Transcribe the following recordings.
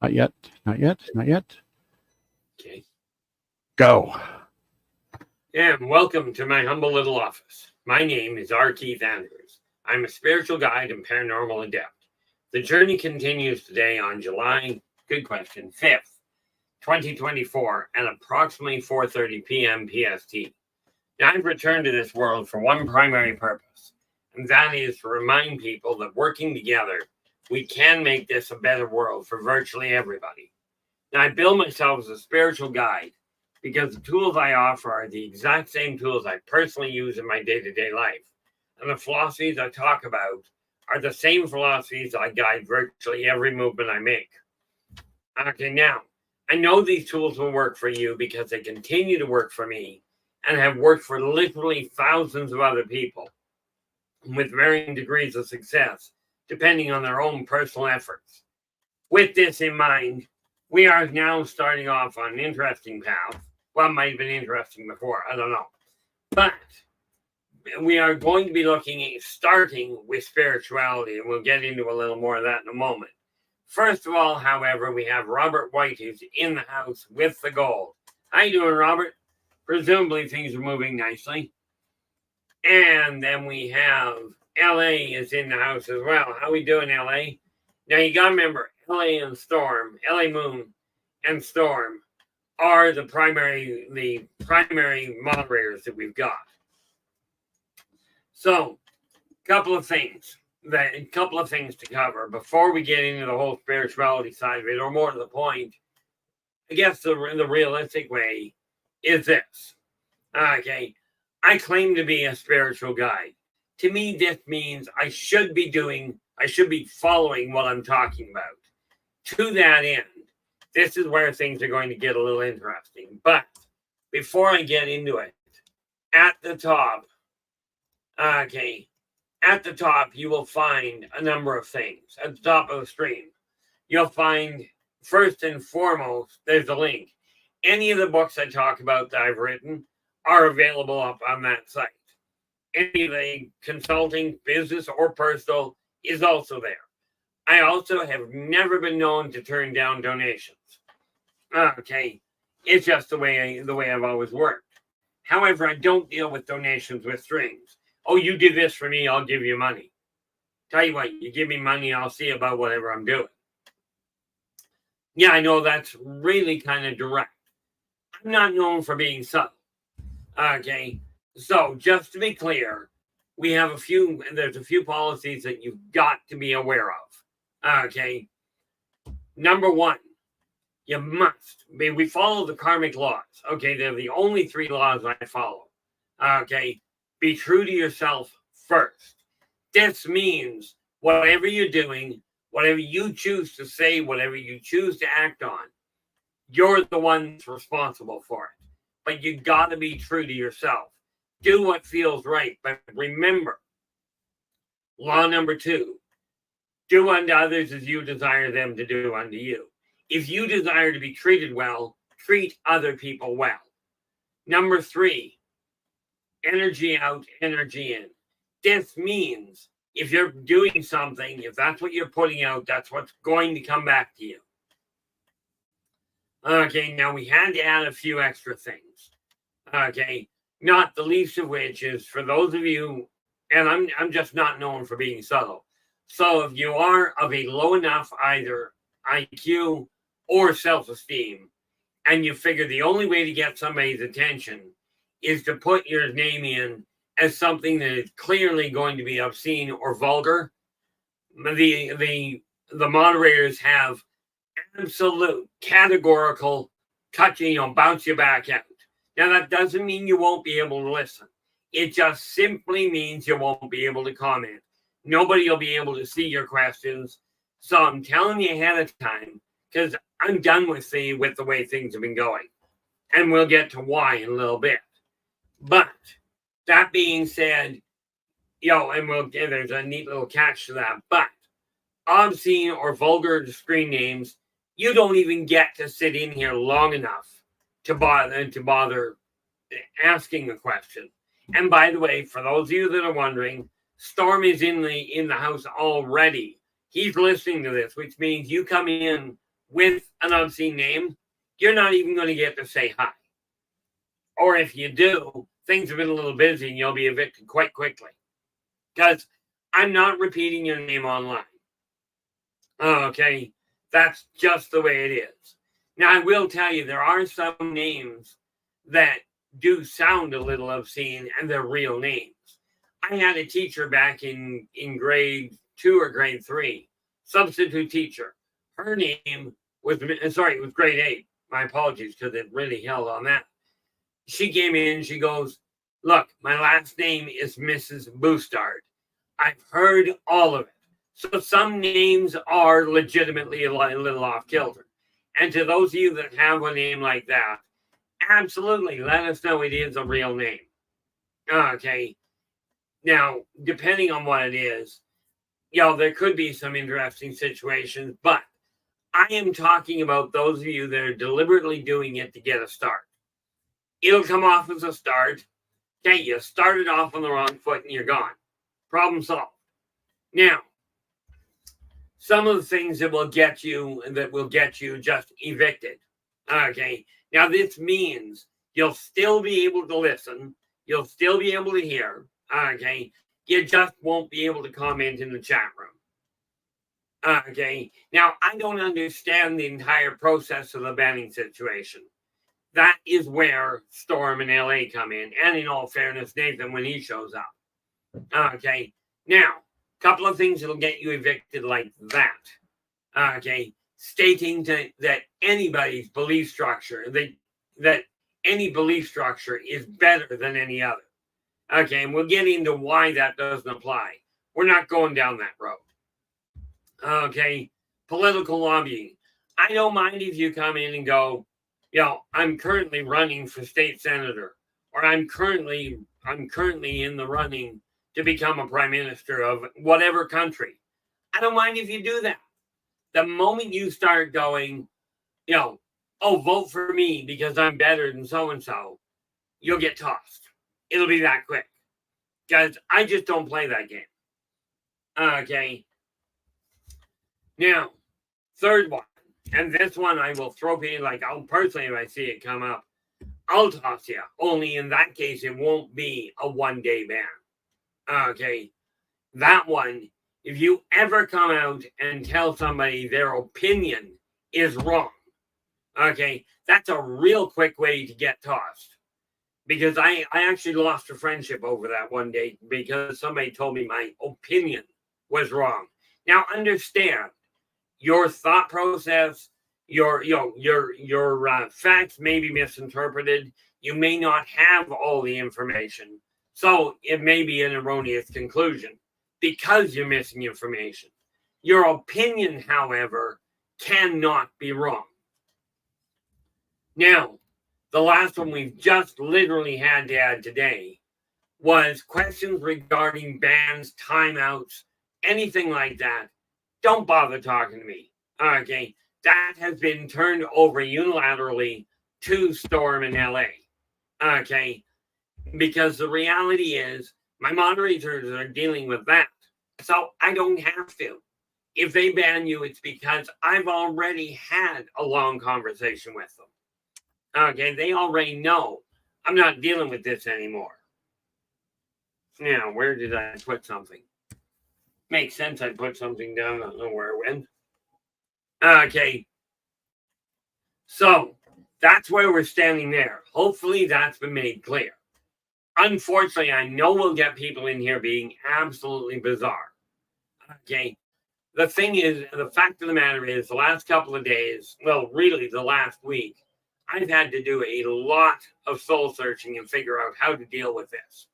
Not yet. Not yet. Not yet. Okay. Go. And welcome to my humble little office. My name is R. Keith Andrews. I'm a spiritual guide and paranormal adept. The journey continues today on July, good question, 5th, 2024 at approximately 4:30 p.m. PST. Now, I've returned to this world for one primary purpose, and that is to remind people that working together, we can make this a better world for virtually everybody. Now, I bill myself as a spiritual guide because the tools I offer are the exact same tools I personally use in my day-to-day life. And the philosophies I talk about are the same philosophies I guide virtually every movement I make. Okay, now, I know these tools will work for you because they continue to work for me and have worked for literally thousands of other people with varying degrees of success, depending on their own personal efforts. With this in mind, we are now starting off on an interesting path. Well, it might have been interesting before, I don't know. But we are going to be looking at starting with spirituality, and we'll get into a little more of that in a moment. First of all, however, we have Robert White, who's in the house with the gold. How you doing, Robert? Presumably things are moving nicely. And then we have LA is in the house as well. How we doing, LA? Now you gotta remember, LA and Storm, LA Moon and Storm are the primary moderators that we've got. So, a couple of things to cover before we get into the whole spirituality side of it, or more to the point. I guess the realistic way is this. Okay, I claim to be a spiritual guide. To me, this means I should be following what I'm talking about. To that end, this is where things are going to get a little interesting. But before I get into it, at the top, you will find a number of things. At the top of the stream, you'll find, first and foremost, there's a link. Any of the books I talk about that I've written are available up on that site. Any of the consulting, business, or personal is also there. I also have never been known to turn down donations. Okay, it's just the way I've always worked. However, I don't deal with donations with strings. Oh, you did this for me, I'll give you money. Tell you what, you give me money, I'll see about whatever I'm doing. Yeah, I know that's really kind of direct. I'm not known for being subtle. Okay, so just to be clear, there's a few policies that you've got to be aware of. Okay, number one, we follow the karmic laws. Okay, they're the only 3 laws I follow. Okay, be true to yourself first. This means whatever you're doing, whatever you choose to say, whatever you choose to act on, you're the one that's responsible for it. But you got to be true to yourself. Do what feels right. But remember, law number 2, do unto others as you desire them to do unto you. If you desire to be treated well, treat other people well. Number 3, energy out, energy in. This means if you're doing something, if that's what you're putting out, that's what's going to come back to you. Okay, now we had to add a few extra things. Okay, not the least of which is for those of you, and I'm just not known for being subtle. So if you are of a low enough either IQ or self-esteem, and you figure the only way to get somebody's attention is to put your name in as something that is clearly going to be obscene or vulgar, the moderators have absolute categorical touching, bounce you back out. Now, that doesn't mean you won't be able to listen. It just simply means you won't be able to comment. Nobody will be able to see your questions. So I'm telling you ahead of time, because I'm done with the way things have been going. And we'll get to why in a little bit. But that being said, there's a neat little catch to that. But obscene or vulgar screen names, you don't even get to sit in here long enough to bother asking a question. And by the way, for those of you that are wondering, Storm is in the house already. He's listening to this, which means you come in with an obscene name, you're not even going to get to say hi. Or if you do, things have been a little busy and you'll be evicted quite quickly. Because I'm not repeating your name online. Okay, that's just the way it is. Now, I will tell you, there are some names that do sound a little obscene and they're real names. I had a teacher back in grade 2 or grade 3, substitute teacher. Her name was, it was grade 8. My apologies, because it really held on that. She came in, she goes, look, my last name is Mrs. Boustard. I've heard all of it. So some names are legitimately a little off kilter. And to those of you that have a name like that, absolutely, let us know it is a real name. Okay. Now, depending on what it is, there could be some interesting situations, but I am talking about those of you that are deliberately doing it to get a start. It'll come off as a start. Okay, you started off on the wrong foot and you're gone. Problem solved. Now, some of the things that will get you just evicted. Okay, now this means you'll still be able to listen. You'll still be able to hear. Okay, you just won't be able to comment in the chat room. Okay, now I don't understand the entire process of the banning situation. That is where Storm and LA come in, and in all fairness, Nathan when he shows up. Okay, now, a couple of things that'll get you evicted like that. Okay, stating that anybody's belief structure, that any belief structure is better than any other. Okay, and we'll get into why that doesn't apply. We're not going down that road. Okay, political lobbying. I don't mind if you come in and go, I'm currently running for state senator, or I'm currently in the running to become a prime minister of whatever country. I don't mind if you do that. The moment you start going, vote for me because I'm better than so-and-so, you'll get tossed. It'll be that quick. Guys, I just don't play that game. Okay. Now, third one. And this one I will throw people I'll personally, if I see it come up, I'll toss you. Only in that case, it won't be a one-day ban. Okay. That one, if you ever come out and tell somebody their opinion is wrong, okay, that's a real quick way to get tossed. Because I actually lost a friendship over that one day because somebody told me my opinion was wrong. Now, understand, your thought process, your facts may be misinterpreted. You may not have all the information. So it may be an erroneous conclusion because you're missing information. Your opinion, however, cannot be wrong. Now, the last one we've just literally had to add today was questions regarding bans, timeouts, anything like that. Don't bother talking to me. Okay. That has been turned over unilaterally to Storm in LA. Okay. Because the reality is my moderators are dealing with that. So I don't have to. If they ban you, it's because I've already had a long conversation with them. Okay. They already know I'm not dealing with this anymore. Now, where did I put something? Makes sense. I put something down. I don't know where it went. Okay. So that's where we're standing there. Hopefully that's been made clear. Unfortunately, I know we'll get people in here being absolutely bizarre. Okay. The thing is, the fact of the matter is, the last couple of days, well, really the last week, I've had to do a lot of soul searching and figure out how to deal with this.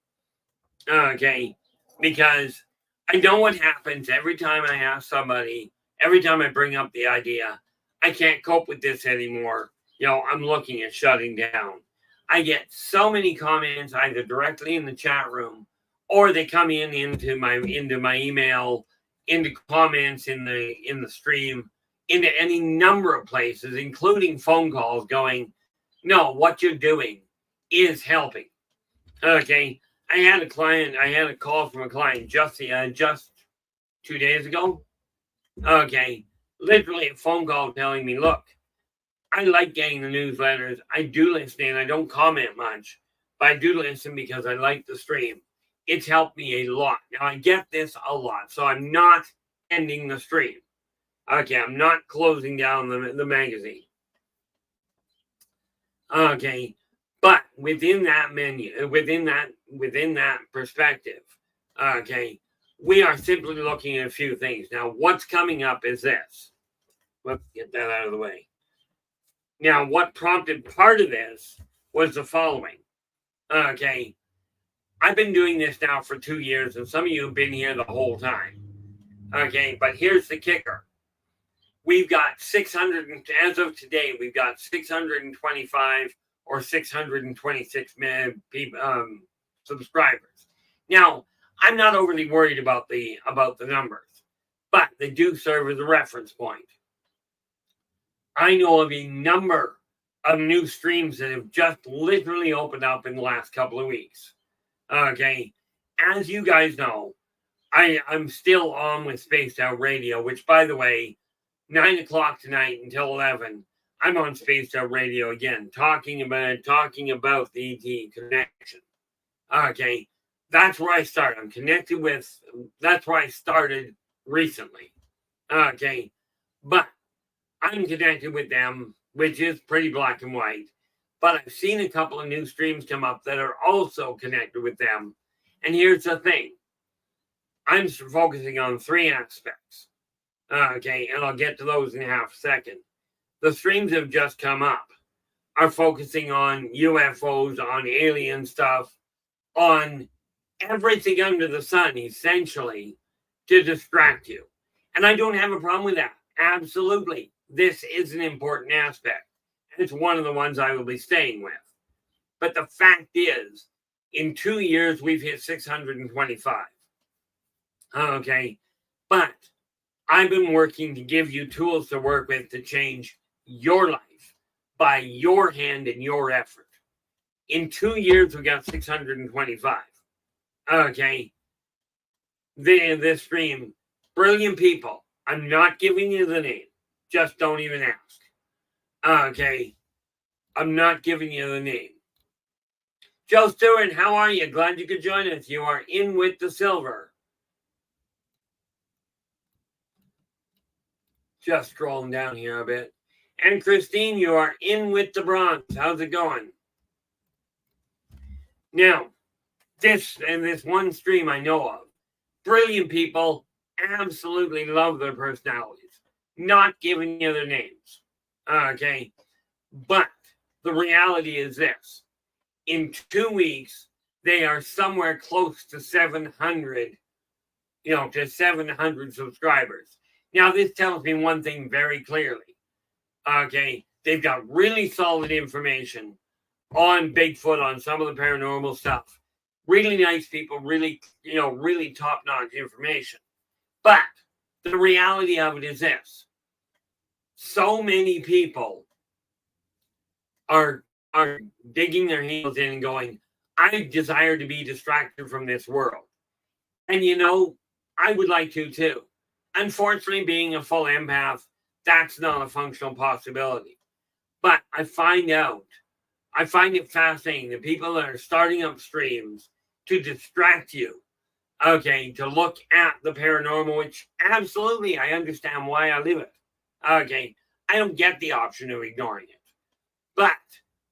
Okay. Because I know what happens every time I ask somebody, every time I bring up the idea, I can't cope with this anymore. I'm looking at shutting down. I get so many comments either directly in the chat room or they come into my email, into comments in the stream, into any number of places, including phone calls going, no, what you're doing is helping. Okay. I had a call from a client just 2 days ago. Okay. literally a phone call telling me, look, I like getting the newsletters. I do listen in. I don't comment much, but I do listen because I like the stream. It's helped me a lot. Now, I get this a lot, so I'm not ending the stream. Okay, I'm not closing down the magazine. Okay, but within that menu, within that perspective, okay, we are simply looking at a few things. Now, what's coming up is this. Let's get that out of the way. Now, what prompted part of this was the following. Okay, I've been doing this now for 2 years, and some of you have been here the whole time. Okay, but here's the kicker. We've got 600, as of today, we've got 625 or 626 subscribers. Now, I'm not overly worried about the numbers, but they do serve as a reference point. I know of a number of new streams that have just literally opened up in the last couple of weeks. Okay, as you guys know, I'm still on with Spaced Out Radio, which, by the way, 9 o'clock tonight until 11, I'm on Spaced Out Radio again, talking about the ET connection. Okay, that's where I started. I'm connected with. That's where I started recently. Okay, but I'm connected with them, which is pretty black and white. But I've seen a couple of new streams come up that are also connected with them. And here's the thing. I'm focusing on 3 aspects. Okay, and I'll get to those in half a second. The streams have just come up are focusing on UFOs, on alien stuff, on everything under the sun, essentially, to distract you. And I don't have a problem with that. Absolutely. This is an important aspect. It's one of the ones I will be staying with. But the fact is, in 2 years, we've hit 625. Okay. But I've been working to give you tools to work with to change your life by your hand and your effort. In 2 years, we got 625. Okay. This stream, brilliant people. I'm not giving you the name. Just don't even ask. Okay. I'm not giving you the name. Joe Stewart, how are you? Glad you could join us. You are in with the silver. Just scrolling down here a bit. And Christine, you are in with the bronze. How's it going? Now, this one stream I know of. Brilliant people. Absolutely love their personalities. Not giving you their names. Okay. But the reality is this. In 2 weeks, they are somewhere close to 700, to 700 subscribers. Now, this tells me one thing very clearly. Okay. They've got really solid information on Bigfoot, on some of the paranormal stuff. Really nice people, really top-notch information. But the reality of it is this. So many people are digging their heels in and going, I desire to be distracted from this world. And I would like to too. Unfortunately, being a full empath, that's not a functional possibility. But I find it fascinating the people that are starting up streams to distract you. Okay, to look at the paranormal, which absolutely I understand why I live it. Okay, I don't get the option of ignoring it. But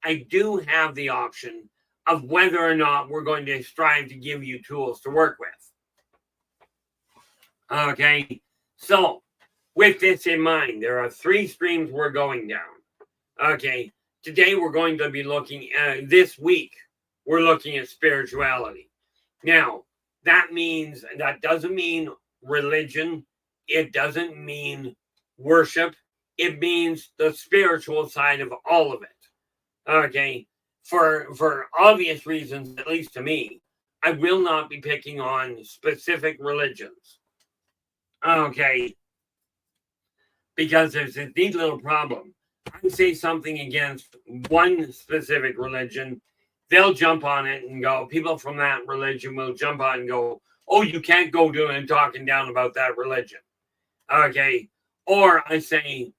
I do have the option of whether or not we're going to strive to give you tools to work with. Okay, so with this in mind, there are 3 streams we're going down. Okay, today we're going to be looking at, this week, we're looking at spirituality. Now, that doesn't mean religion. It doesn't mean worship. It means the spiritual side of all of it. Okay, for obvious reasons, at least to me, I will not be picking on specific religions. Okay, because there's a neat little problem. I say something against one specific religion, they'll jump on it and go, people from that religion will jump on and go, oh, you can't go doing and talking down about that religion. Okay, Or I say,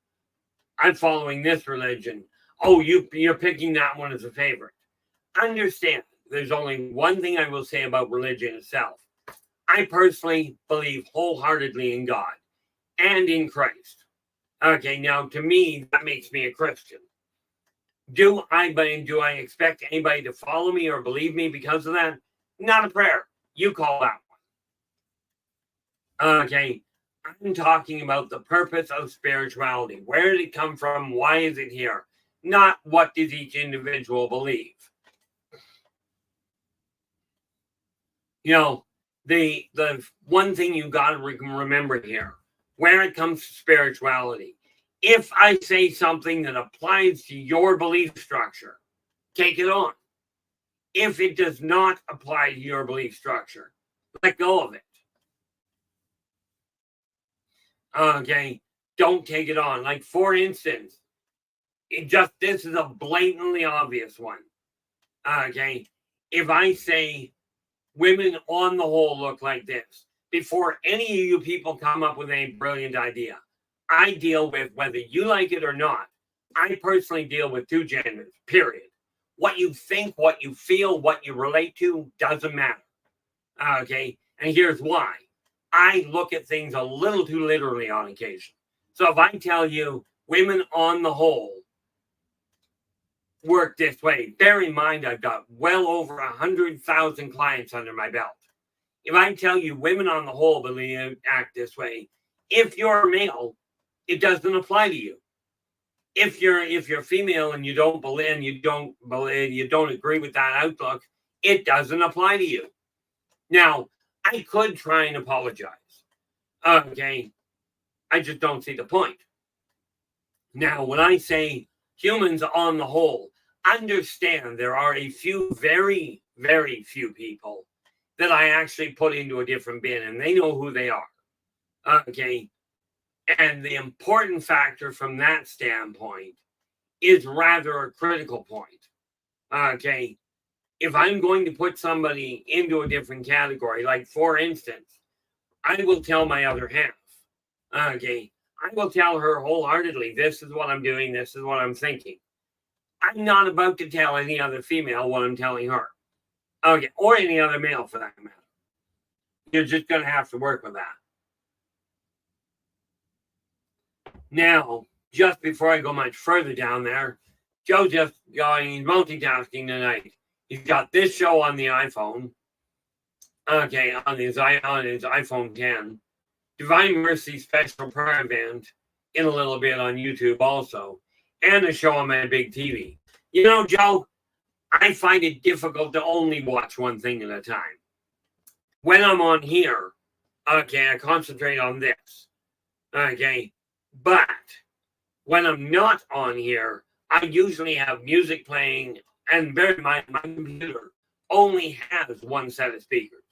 I'm following this religion. Oh, you're picking that one as a favorite. Understand, there's only one thing I will say about religion itself. I personally believe wholeheartedly in God and in Christ. Okay, now to me, that makes me a Christian. Do I expect anybody to follow me or believe me because of that? Not a prayer. You call that one. Okay, I'm talking about the purpose of spirituality. Where did it come from? Why is it here? Not what does each individual believe. You know, the one thing you got to remember here, where it comes to spirituality, if I say something that applies to your belief structure, take it on. If it does not apply to your belief structure, let go of it. Okay, don't take it on. Like, for instance, this is a blatantly obvious one. Okay, if I say women on the whole look like this, before any of you people come up with a brilliant idea, I deal with, whether you like it or not, I personally deal with two genders, period. What you think, what you feel, what you relate to doesn't matter. Okay, and here's why. I look at things a little too literally on occasion. So if I tell you women on the whole work this way, bear in mind I've got well over 100,000 clients under my belt. If I tell you women on the whole believe act this way, if you're a male, it doesn't apply to you. If you're female and you don't agree with that outlook, it doesn't apply to you. Now, I could try and apologize. Okay, I just don't see the point. Now, when I say humans on the whole, understand there are a few, very, very few people that I actually put into a different bin, and they know who they are. Okay, and the important factor from that standpoint is rather a critical point. Okay, if I'm going to put somebody into a different category, like for instance, I will tell my other half, okay, I will tell her wholeheartedly, this is what I'm doing, this is what I'm thinking. I'm not about to tell any other female what I'm telling her. Okay, or any other male for that matter. You're just going to have to work with that. Now, just before I go much further down there, Joe just going multitasking tonight. He's got this show on the iPhone. Okay, on his iPhone 10. Divine Mercy special prayer event in a little bit on YouTube also. And a show on my big TV. You know, Joe, I find it difficult to only watch one thing at a time. When I'm on here, okay, I concentrate on this. Okay, but when I'm not on here, I usually have music playing, and my computer only has one set of speakers.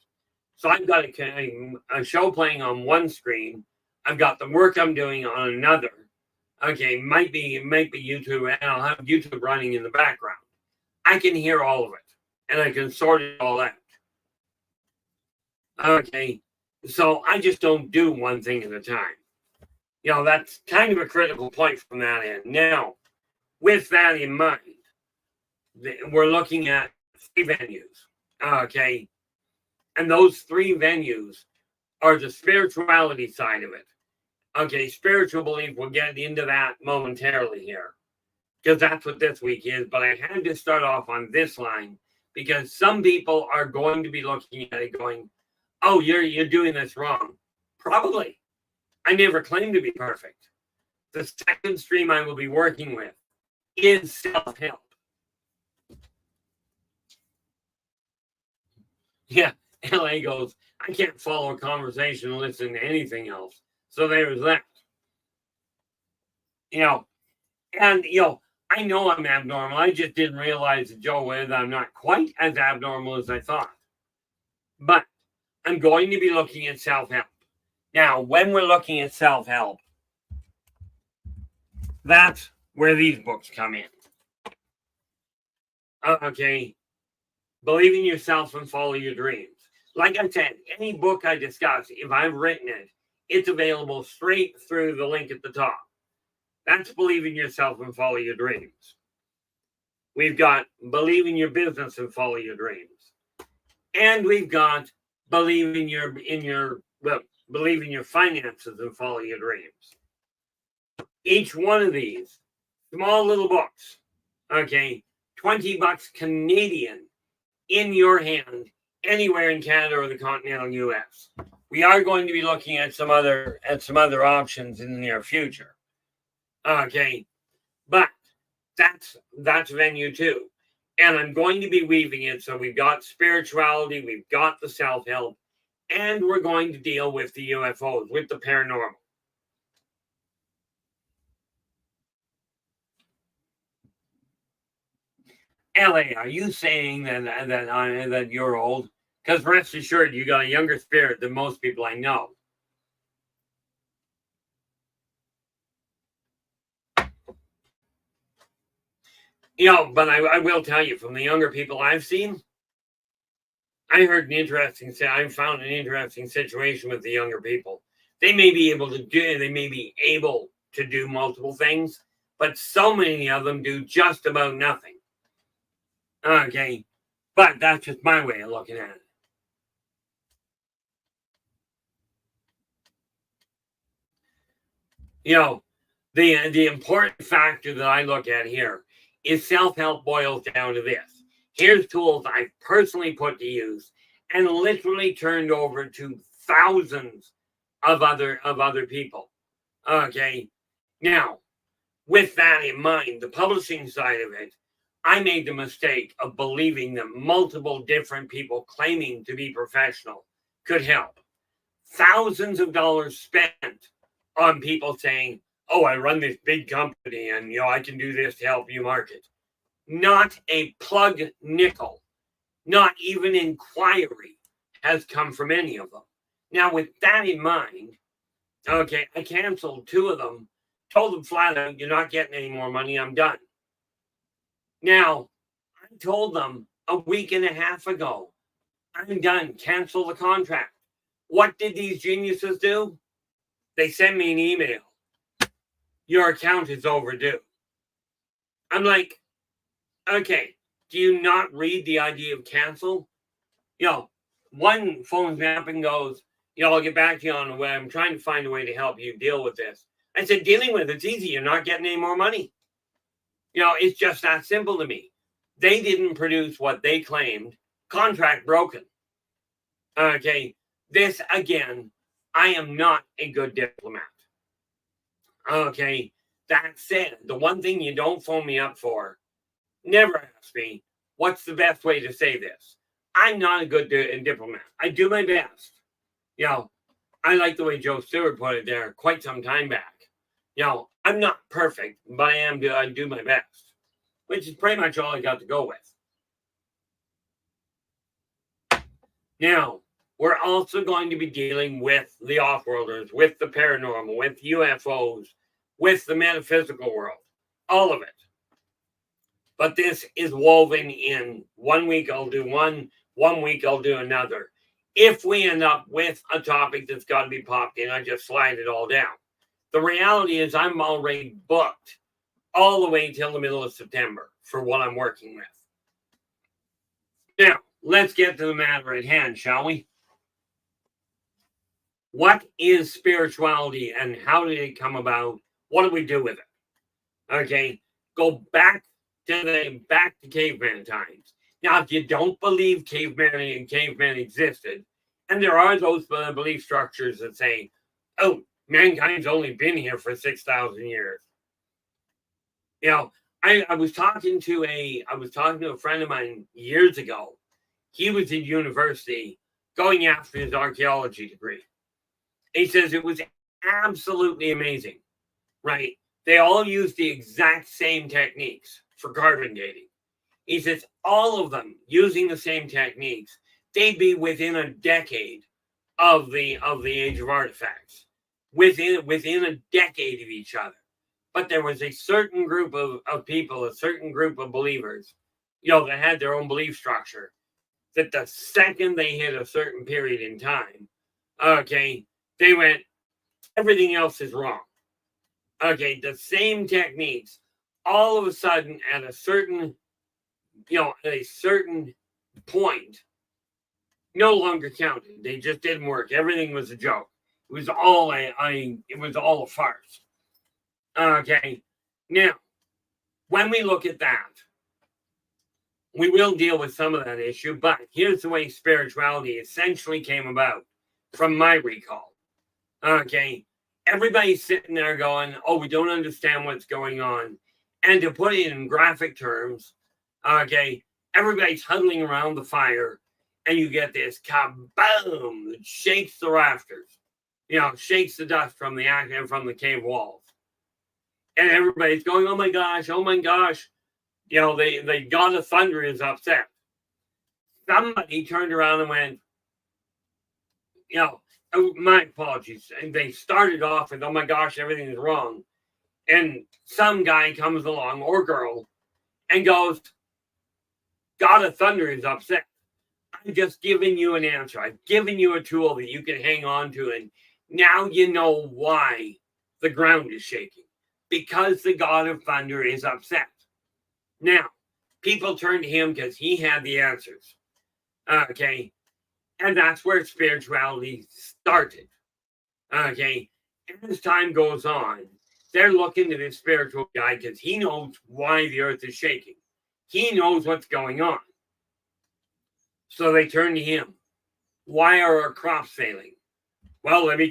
So I've got a show playing on one screen. I've got the work I'm doing on another. Okay, might be YouTube, and I'll have YouTube running in the background. I can hear all of it, and I can sort it all out. Okay, so I just don't do one thing at a time. You know, that's kind of a critical point from that end. Now, with that in mind, we're looking at 3 venues, okay? And those 3 venues are the spirituality side of it. Okay, spiritual belief, we'll get into that momentarily here, because that's what this week is. But I had to start off on this line, because some people are going to be looking at it going, oh, you're doing this wrong. Probably. I never claimed to be perfect. The second stream I will be working with is self-help. Yeah, LA goes, I can't follow a conversation and listen to anything else. So there's that. You know, and, you know, I know I'm abnormal. I just didn't realize, Joe, that I'm not quite as abnormal as I thought. But I'm going to be looking at self-help. Now, when we're looking at self-help, that's where these books come in. Okay. Believe in yourself and follow your dreams. Like I said, any book I discuss, if I've written it, It's available straight through the link at the top. That's Believe in Yourself and Follow Your Dreams. We've got Believe in Your Business and Follow Your Dreams. And we've got Believe in your finances and follow your dreams. Each one of these small little books, okay, $20 Canadian in your hand, anywhere in Canada or the continental US. We are going to be looking at some other options in the near future. Okay, but that's venue 2. And I'm going to be weaving it. So we've got spirituality, we've got the self-help, and we're going to deal with the UFOs, with the paranormal. LA, are you saying that you're old? Because rest assured, you got a younger spirit than most people I know. You know, but I will tell you, from the younger people I've seen, I found an interesting situation with the younger people. They may be able to do multiple things, but so many of them do just about nothing. Okay, but that's just my way of looking at it. You know, the important factor that I look at here is self-help boils down to this. Here's tools I've personally put to use and literally turned over to thousands of other people. Okay, now with that in mind, the publishing side of it, I made the mistake of believing that multiple different people claiming to be professional could help. Thousands of dollars spent on people saying, oh, I run this big company and, you know, I can do this to help you market. Not a plug nickel, not even inquiry has come from any of them. Now, with that in mind, okay, I canceled 2 of them, told them flat out, you're not getting any more money, I'm done. Now, I told them a week and a half ago, I'm done, cancel the contract. What did these geniuses do? They sent me an email. Your account is overdue. I'm like, okay, do you not read the idea of cancel? You know, one phones me up and goes, you know, I'll get back to you on the way. I'm trying to find a way to help you deal with this. I said, dealing with it's easy. You're not getting any more money. You know, it's just that simple to me. They didn't produce what they claimed. Contract broken. Okay, this again, I am not a good diplomat. Okay, that said, the one thing you don't phone me up for, never ask me, what's the best way to say this? I'm not a good diplomat. I do my best. You know, I like the way Joe Stewart put it there quite some time back. You know, I'm not perfect, but I do my best, which is pretty much all I got to go with. Now, we're also going to be dealing with the off-worlders, with the paranormal, with UFOs, with the metaphysical world, all of it. But this is woven in. 1 week I'll do one week I'll do another. If we end up with a topic that's got to be popped in, I just slide it all down. The reality is I'm already booked all the way until the middle of September for what I'm working with. Now, let's get to the matter at hand, shall we? What is spirituality and how did it come about? What do we do with it? Okay, go back to caveman times. Now, if you don't believe cavemen existed, and there are those belief structures that say, oh, mankind's only been here for 6,000 years. You know, I was talking to a friend of mine years ago. He was in university going after his archaeology degree. He says it was absolutely amazing, right? They all use the exact same techniques for carbon dating. He says all of them using the same techniques, they'd be within a decade of the age of artifacts, within a decade of each other. But there was a certain group of people, a certain group of believers, you know, that had their own belief structure, that the second they hit a certain period in time, okay, they went, everything else is wrong. Okay, the same techniques, all of a sudden at a certain, point, no longer counted. They just didn't work. Everything was a joke. It was all it was all a farce. Okay, now when we look at that, we will deal with some of that issue. But here's the way spirituality essentially came about, from my recall. Okay, everybody's sitting there going, "Oh, we don't understand what's going on," and to put it in graphic terms, okay, everybody's huddling around the fire. And you get this kaboom that shakes the rafters, shakes the dust from the cave walls. And everybody's going, oh my gosh, oh my gosh. The god of thunder is upset. Somebody turned around and went, oh, my apologies. And they started off with, oh my gosh, everything is wrong. And some guy comes along, or girl, and goes, God of thunder is upset. I've just given you an answer. I've given you a tool that you can hang on to. And now you know why the ground is shaking. Because the God of thunder is upset. Now, people turn to him because he had the answers. Okay. And that's where spirituality started. Okay. And as time goes on, they're looking to this spiritual guy because he knows why the earth is shaking. He knows what's going on. So they turn to him. Why are our crops failing? Well, let me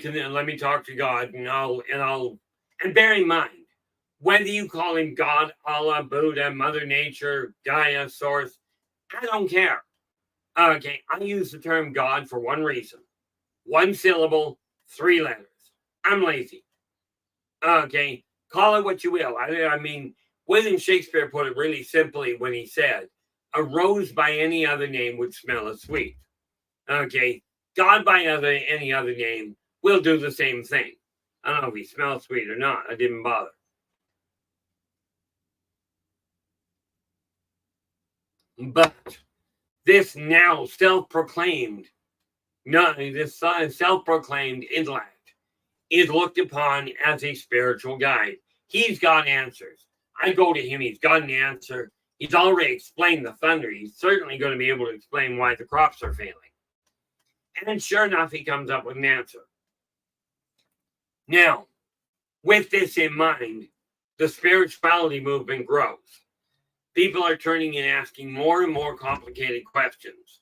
talk to God, and bear in mind, whether you call him God, Allah, Buddha, Mother Nature, Gaia, Source, I don't care. Okay, I use the term God for one reason. One syllable, 3 letters. I'm lazy. Okay, call it what you will. I mean, William Shakespeare put it really simply when he said, a rose by any other name would smell as sweet. Okay, God by any other name will do the same thing. I don't know if he smells sweet or not. I didn't bother. But this now self-proclaimed intellect is looked upon as a spiritual guide. He's got answers. I go to him. He's got an answer. He's already explained the thunder. He's certainly going to be able to explain why the crops are failing. And sure enough, he comes up with an answer. Now, with this in mind, the spirituality movement grows. People are turning and asking more and more complicated questions.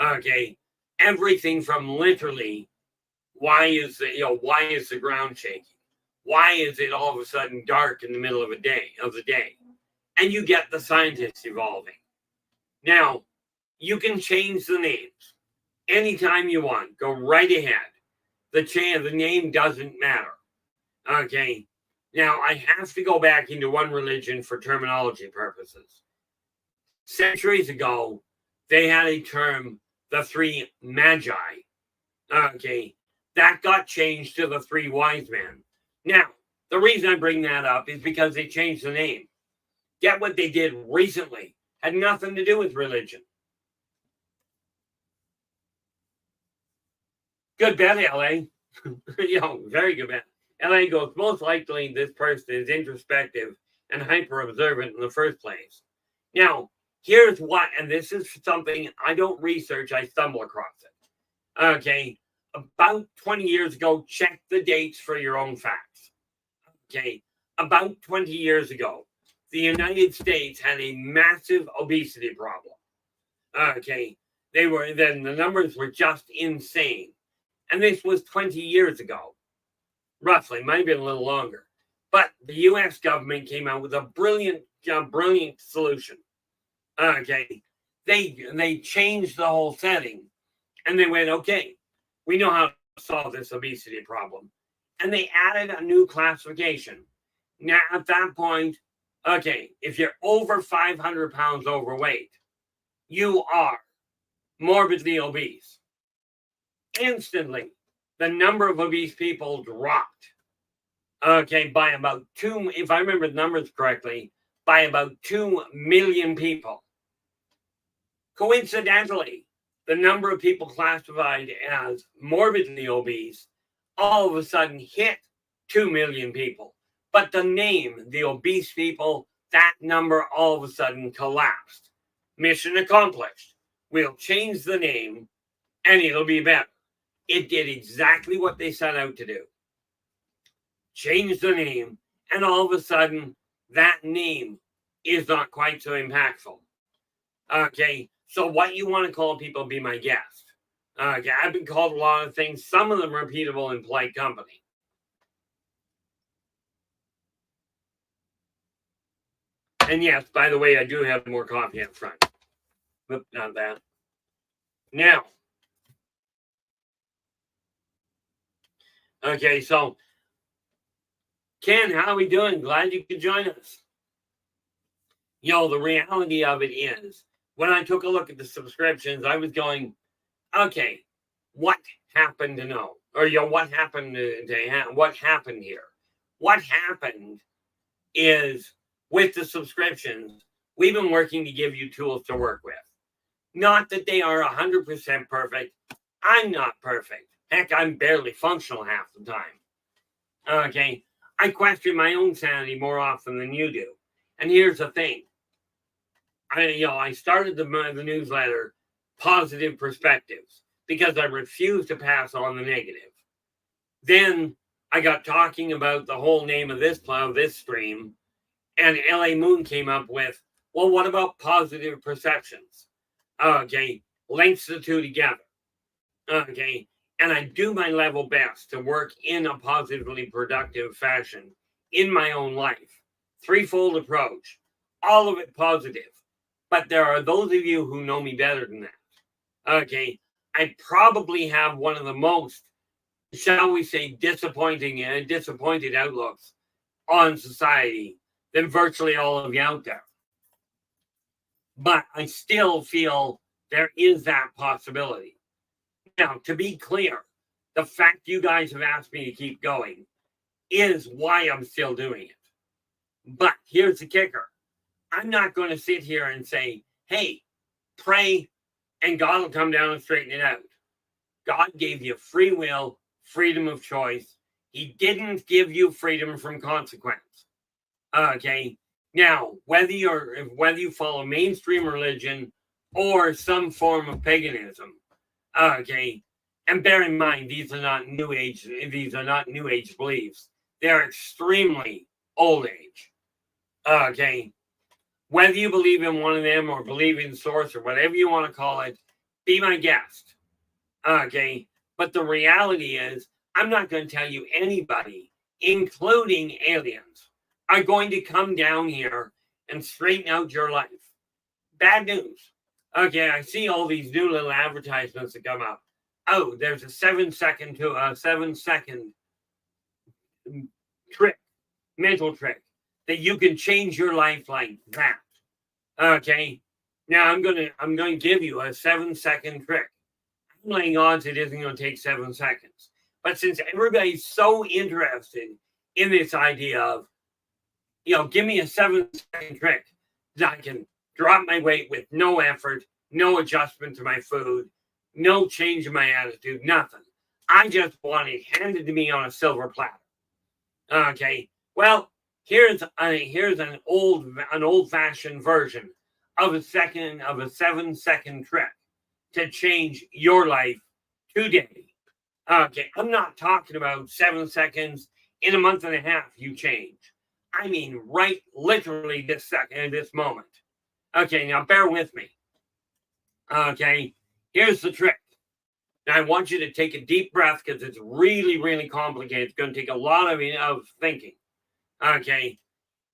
Okay, everything from literally, why is the ground shaking? Why is it all of a sudden dark in the middle of the day? And you get the scientists evolving. Now, you can change the names anytime you want. Go right ahead. The name doesn't matter. Okay. Now, I have to go back into one religion for terminology purposes. Centuries ago, they had a term, the 3 magi. Okay. That got changed to the 3 wise men. Now, the reason I bring that up is because they changed the name. Get what they did recently. Had nothing to do with religion. Good bet, LA. Very good bet. LA goes, most likely this person is introspective and hyper-observant in the first place. Now, here's what, and this is something I don't research, I stumble across it. Okay, about 20 years ago, check the dates for your own facts. Okay, about 20 years ago, the United States had a massive obesity problem. Okay, the numbers were just insane. And this was 20 years ago, roughly, might have been a little longer. But the U.S. government came out with a brilliant solution. Okay, they changed the whole setting, and they went, okay, we know how to solve this obesity problem. And they added a new classification. Now, at that point, okay, if you're over 500 pounds overweight, you are morbidly obese. Instantly, the number of obese people dropped. Okay, by about 2, if I remember the numbers correctly, by about 2 million people. Coincidentally, the number of people classified as morbidly obese all of a sudden hit 2 million people. But the name, the obese people, that number all of a sudden collapsed. Mission accomplished. We'll change the name and it'll be better. It did exactly what they set out to do. Change the name, and all of a sudden, that name is not quite so impactful. Okay, so what you want to call people, be my guest. Okay, I've been called a lot of things, some of them repeatable in polite company. And yes, by the way, I do have more coffee up front. But not that. Now, okay, so Ken, how are we doing? Glad you could join us. The reality of it is, when I took a look at the subscriptions, I was going, okay, what happened to know? Or, what happened what happened here? What happened is, with the subscriptions, we've been working to give you tools to work with. Not that they are 100% perfect. I'm not perfect. Heck, I'm barely functional half the time. Okay, I question my own sanity more often than you do. And here's the thing. I started the newsletter, Positive Perspectives, because I refuse to pass on the negative. Then I got talking about the whole name of this stream, and LA Moon came up with, well, what about positive perceptions? Okay, links the two together. Okay, and I do my level best to work in a positively productive fashion in my own life. Threefold approach, all of it positive. But there are those of you who know me better than that. Okay, I probably have one of the most, shall we say, disappointed outlooks on society than virtually all of you out there. But I still feel there is that possibility. Now, to be clear, the fact you guys have asked me to keep going is why I'm still doing it. But here's the kicker. I'm not going to sit here and say, hey, pray and God will come down and straighten it out. God gave you free will, freedom of choice. He didn't give you freedom from consequence. Okay. Now, whether you follow mainstream religion or some form of paganism, okay, and bear in mind these are not new age beliefs. They're extremely old age. Okay. Whether you believe in one of them or believe in source or whatever you want to call it, be my guest. Okay. But the reality is, I'm not going to tell you anybody, including aliens, are going to come down here and straighten out your life. Bad news. Okay, I see all these new little advertisements that come up. Oh, there's a 7-second trick, mental trick, that you can change your life like that. Okay, now I'm gonna give you a 7-second trick. I'm laying odds it isn't going to take 7 seconds. But since everybody's so interested in this idea of, give me a 7-second trick that I can drop my weight with no effort, no adjustment to my food, no change in my attitude, nothing. I just want it handed to me on a silver platter. Okay, well, here's an old-fashioned version of a 7-second trick to change your life today. Okay, I'm not talking about 7 seconds in a month and a half you change. I mean, right, literally this moment. Okay, now bear with me. Okay, here's the trick. Now I want you to take a deep breath because it's really, really complicated. It's going to take a lot of thinking. Okay,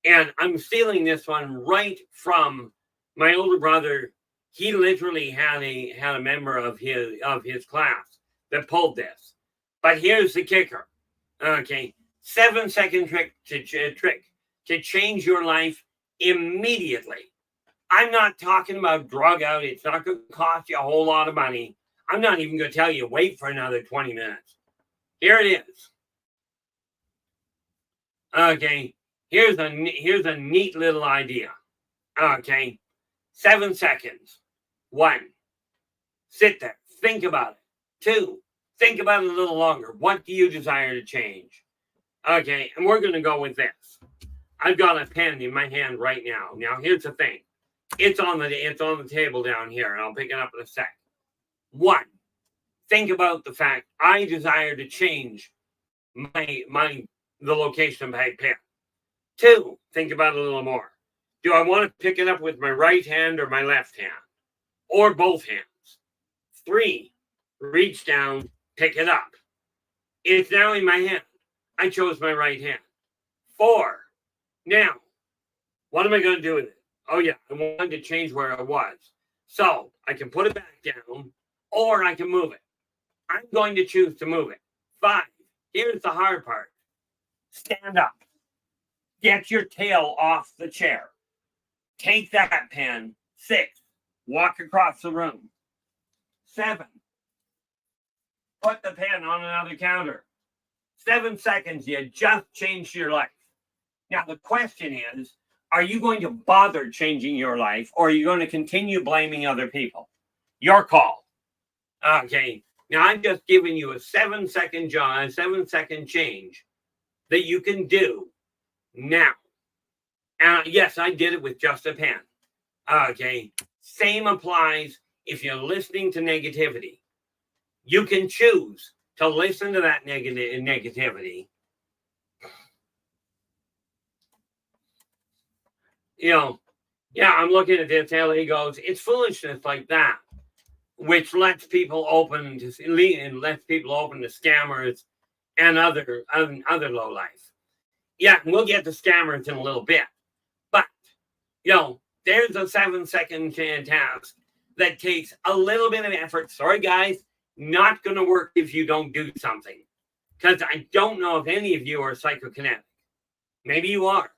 and I'm stealing this one right from my older brother. He literally had a member of his class that pulled this. But here's the kicker. Okay, 7-second trick to change your life immediately. I'm not talking about drug out. It's not going to cost you a whole lot of money. I'm not even going to tell you wait for another 20 minutes. Here it is. Okay, here's a neat little idea. Okay, 7 seconds. 1, sit there, think about it. 2, Think about it a little longer. What do you desire to change? Okay, and we're going to go with this. I've got a pen in my hand right now. Now, here's the thing. It's on the table down here, and I'll pick it up in a sec. 1. Think about the fact I desire to change the location of my pen. 2. Think about it a little more. Do I want to pick it up with my right hand or my left hand? Or both hands? 3. Reach down, pick it up. It's now in my hand. I chose my right hand. 4. Now, what am I going to do with it? Oh, yeah, I wanted to change where I was. So I can put it back down, or I can move it. I'm going to choose to move it. 5. Here's the hard part. Stand up. Get your tail off the chair. Take that pen. 6. Walk across the room. 7. Put the pen on another counter. 7 seconds, you just changed your life. Now, the question is, are you going to bother changing your life, or are you going to continue blaming other people? Your call. Okay. Now, I'm just giving you a 7-second change that you can do now. Yes, I did it with just a pen. Okay. Same applies if you're listening to negativity. You can choose to listen to that negativity. I'm looking at this. He goes, it's foolishness like that, which lets people open to scammers and other low life. Yeah, we'll get to scammers in a little bit, but there's a 7-second task that takes a little bit of effort. Sorry, guys, not going to work if you don't do something, because I don't know if any of you are psychokinetic. Maybe you are.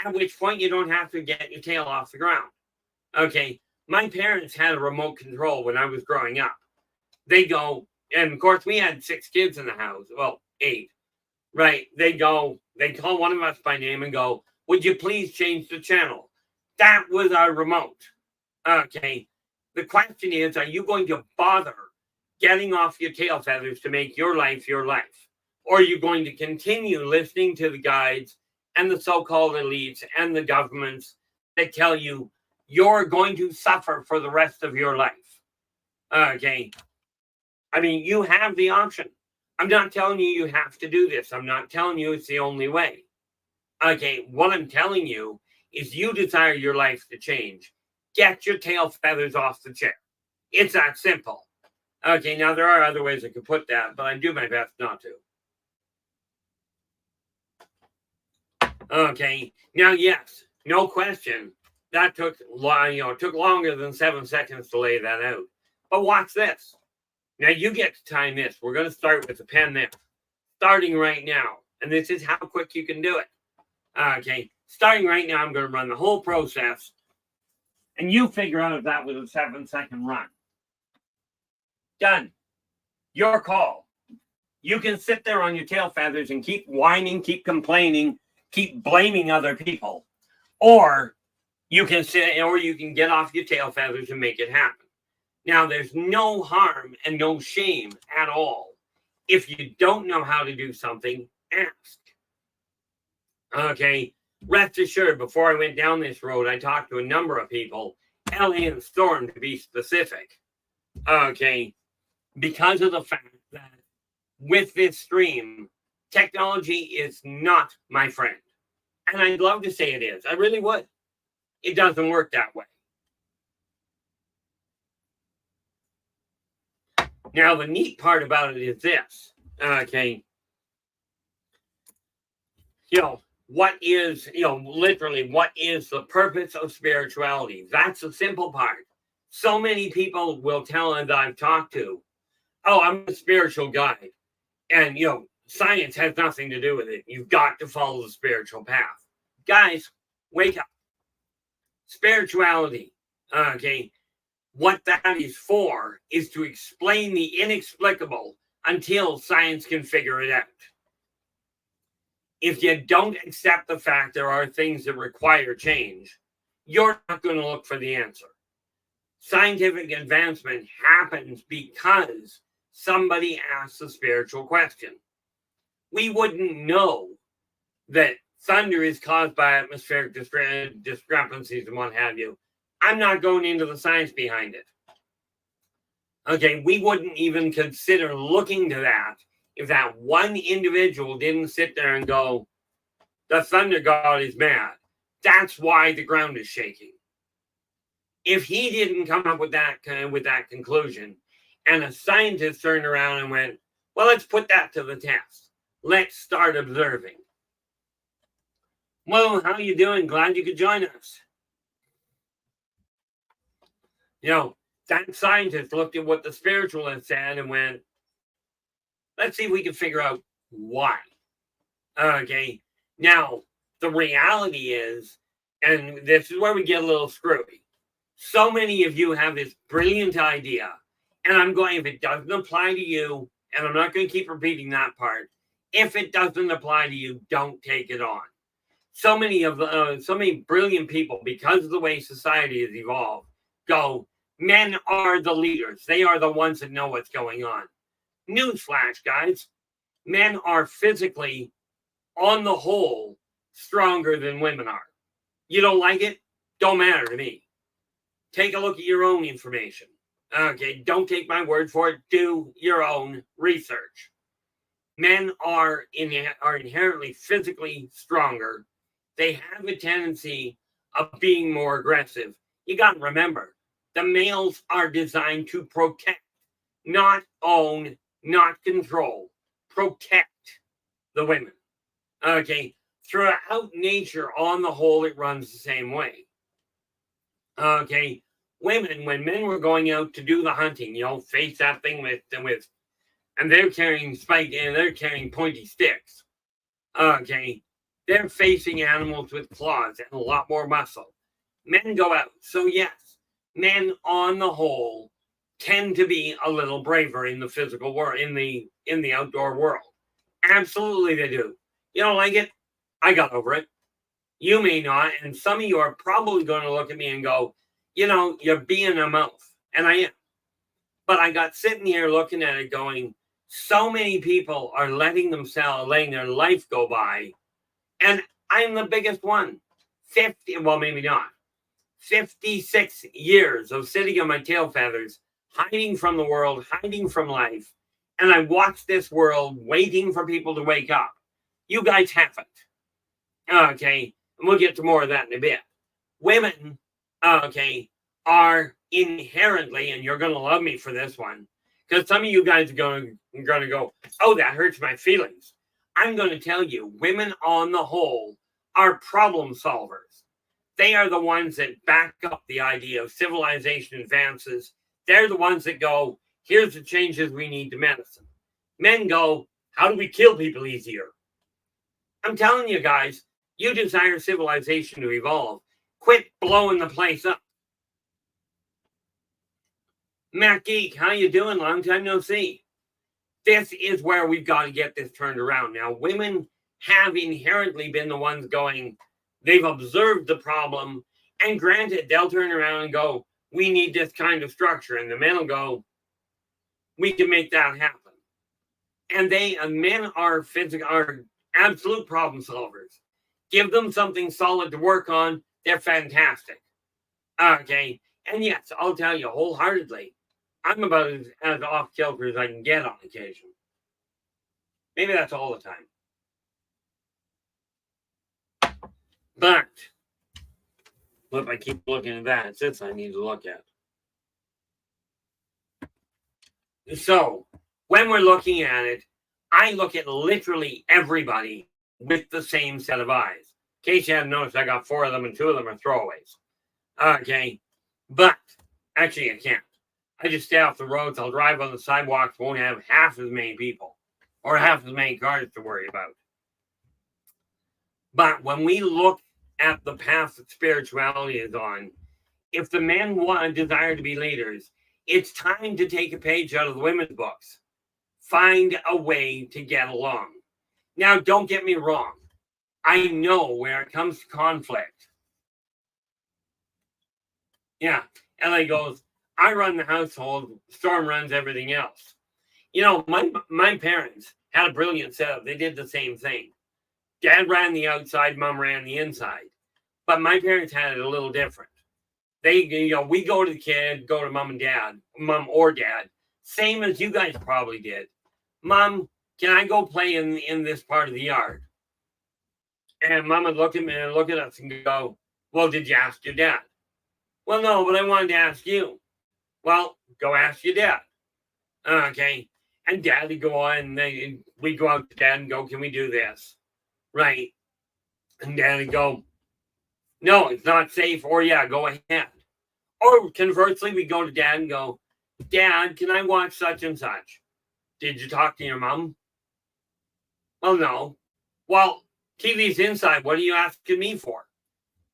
At which point you don't have to get your tail off the ground. Okay, my parents had a remote control when I was growing up. They go, and of course we had 6 kids in the house. Well, 8. Right? They call one of us by name and go, would you please change the channel? That was our remote. Okay, the question is, are you going to bother getting off your tail feathers to make your life your life? Or are you going to continue listening to the guides and the so-called elites and the governments that tell you you're going to suffer for the rest of your life? Okay. I mean, you have the option. I'm not telling you have to do this. I'm not telling you it's the only way. Okay. What I'm telling you is you desire your life to change. Get your tail feathers off the chair. It's that simple. Okay. Now, there are other ways I could put that, but I do my best not to. Okay. Now, yes, no question. That took longer than 7 seconds to lay that out. But watch this. Now you get to time this. We're going to start with the pen there. Starting right now. And this is how quick you can do it. Okay. Starting right now, I'm going to run the whole process. And you figure out if that was a 7-second run. Done. Your call. You can sit there on your tail feathers and keep whining, keep complaining, keep blaming other people, or you can get off your tail feathers and make it happen. Now, there's no harm and no shame at all. If you don't know how to do something, ask. Okay, rest assured, before I went down this road, I talked to a number of people, LA and Storm to be specific. Okay, because of the fact that with this stream, technology is not my friend. And I'd love to say it is. I really would. It doesn't work that way. Now, the neat part about it is this. Okay. What is the purpose of spirituality? That's the simple part. So many people will tell that I've talked to, oh, I'm a spiritual guide. And, science has nothing to do with it. You've got to follow the spiritual path. Guys, wake up. Spirituality, okay, what that is for is to explain the inexplicable until science can figure it out. If you don't accept the fact there are things that require change, you're not going to look for the answer. Scientific advancement happens because somebody asks a spiritual question. We wouldn't know that thunder is caused by atmospheric discrepancies and what have you. I'm not going into the science behind it. Okay, we wouldn't even consider looking to that if that one individual didn't sit there and go, the thunder god is mad. That's why the ground is shaking. If he didn't come up with that conclusion, and a scientist turned around and went, well, let's put that to the test. Let's start observing. Well, how you doing? Glad you could join us. That scientist looked at what the spiritualist said and went, let's see if we can figure out why. Okay. Now, the reality is, and this is where we get a little screwy. So many of you have this brilliant idea, and I'm going, if it doesn't apply to you, and I'm not going to keep repeating that part, if it doesn't apply to you, don't take it on. So many brilliant people, because of the way society has evolved, go, men are the leaders. They are the ones that know what's going on. Newsflash, guys. Men are physically, on the whole, stronger than women are. You don't like it? Don't matter to me. Take a look at your own information. Okay, don't take my word for it. Do your own research. Men are inherently physically stronger. They have a tendency of being more aggressive. You got to remember, the males are designed to protect, not own, not control. Protect the women. Okay, throughout nature, on the whole, it runs the same way. Okay, women, when men were going out to do the hunting, face that thing with, and they're carrying pointy sticks. Okay, they're facing animals with claws and a lot more muscle. Men go out, so yes, men on the whole tend to be a little braver in the physical world, in the outdoor world. Absolutely, they do. You don't like it? I got over it. You may not, and some of you are probably going to look at me and go, you're being a mouth, and I am. But I got sitting here looking at it going, so many people are letting their life go by, and I'm the biggest one. 56 years of sitting on my tail feathers, hiding from the world, hiding from life, and I watch this world waiting for people to wake up. You guys haven't. Okay, and we'll get to more of that in a bit. Women, are inherently, and you're going to love me for this one, because some of you guys are going to go, oh, that hurts my feelings. I'm going to tell you, women on the whole are problem solvers. They are the ones that back up the idea of civilization advances. They're the ones that go, here's the changes we need to medicine. Men go, how do we kill people easier? I'm telling you guys, you desire civilization to evolve. Quit blowing the place up. Matt Geek, how you doing? Long time no see. This is where we've got to get this turned around. Now, women have inherently been the ones going, they've observed the problem, and granted, they'll turn around and go, we need this kind of structure. And the men will go, we can make that happen. And men are absolute problem solvers. Give them something solid to work on, they're fantastic. Okay. And yes, I'll tell you wholeheartedly, I'm about as off kilter as I can get on occasion. Maybe that's all the time. But if I keep looking at that, it's this I need to look at. So when we're looking at it, I look at literally everybody with the same set of eyes. In case you haven't noticed, I got 4 of them and 2 of them are throwaways. Okay. But actually I can't. I just stay off the roads. I'll drive on the sidewalks. Won't have half as many people or half as many cars to worry about. But when we look at the path that spirituality is on, if the men desire to be leaders, it's time to take a page out of the women's books. Find a way to get along. Now, don't get me wrong. I know where it comes to conflict. Yeah, LA goes, I run the household, Storm runs everything else. my parents had a brilliant setup. They did the same thing. Dad ran the outside, mom ran the inside. But my parents had it a little different. We go to the kid, go to mom or dad, same as you guys probably did. Mom, can I go play in this part of the yard? And mom would look at me and look at us and go, well, did you ask your dad? Well, no, but I wanted to ask you. Well, go ask your dad. Okay. And dad would go on and we go out to dad and go, can we do this? Right. And dad would go, no, it's not safe, or yeah, go ahead. Or conversely, we go to dad and go, Dad, can I watch such and such? Did you talk to your mom? Well, no. Well, TV's inside. What are you asking me for?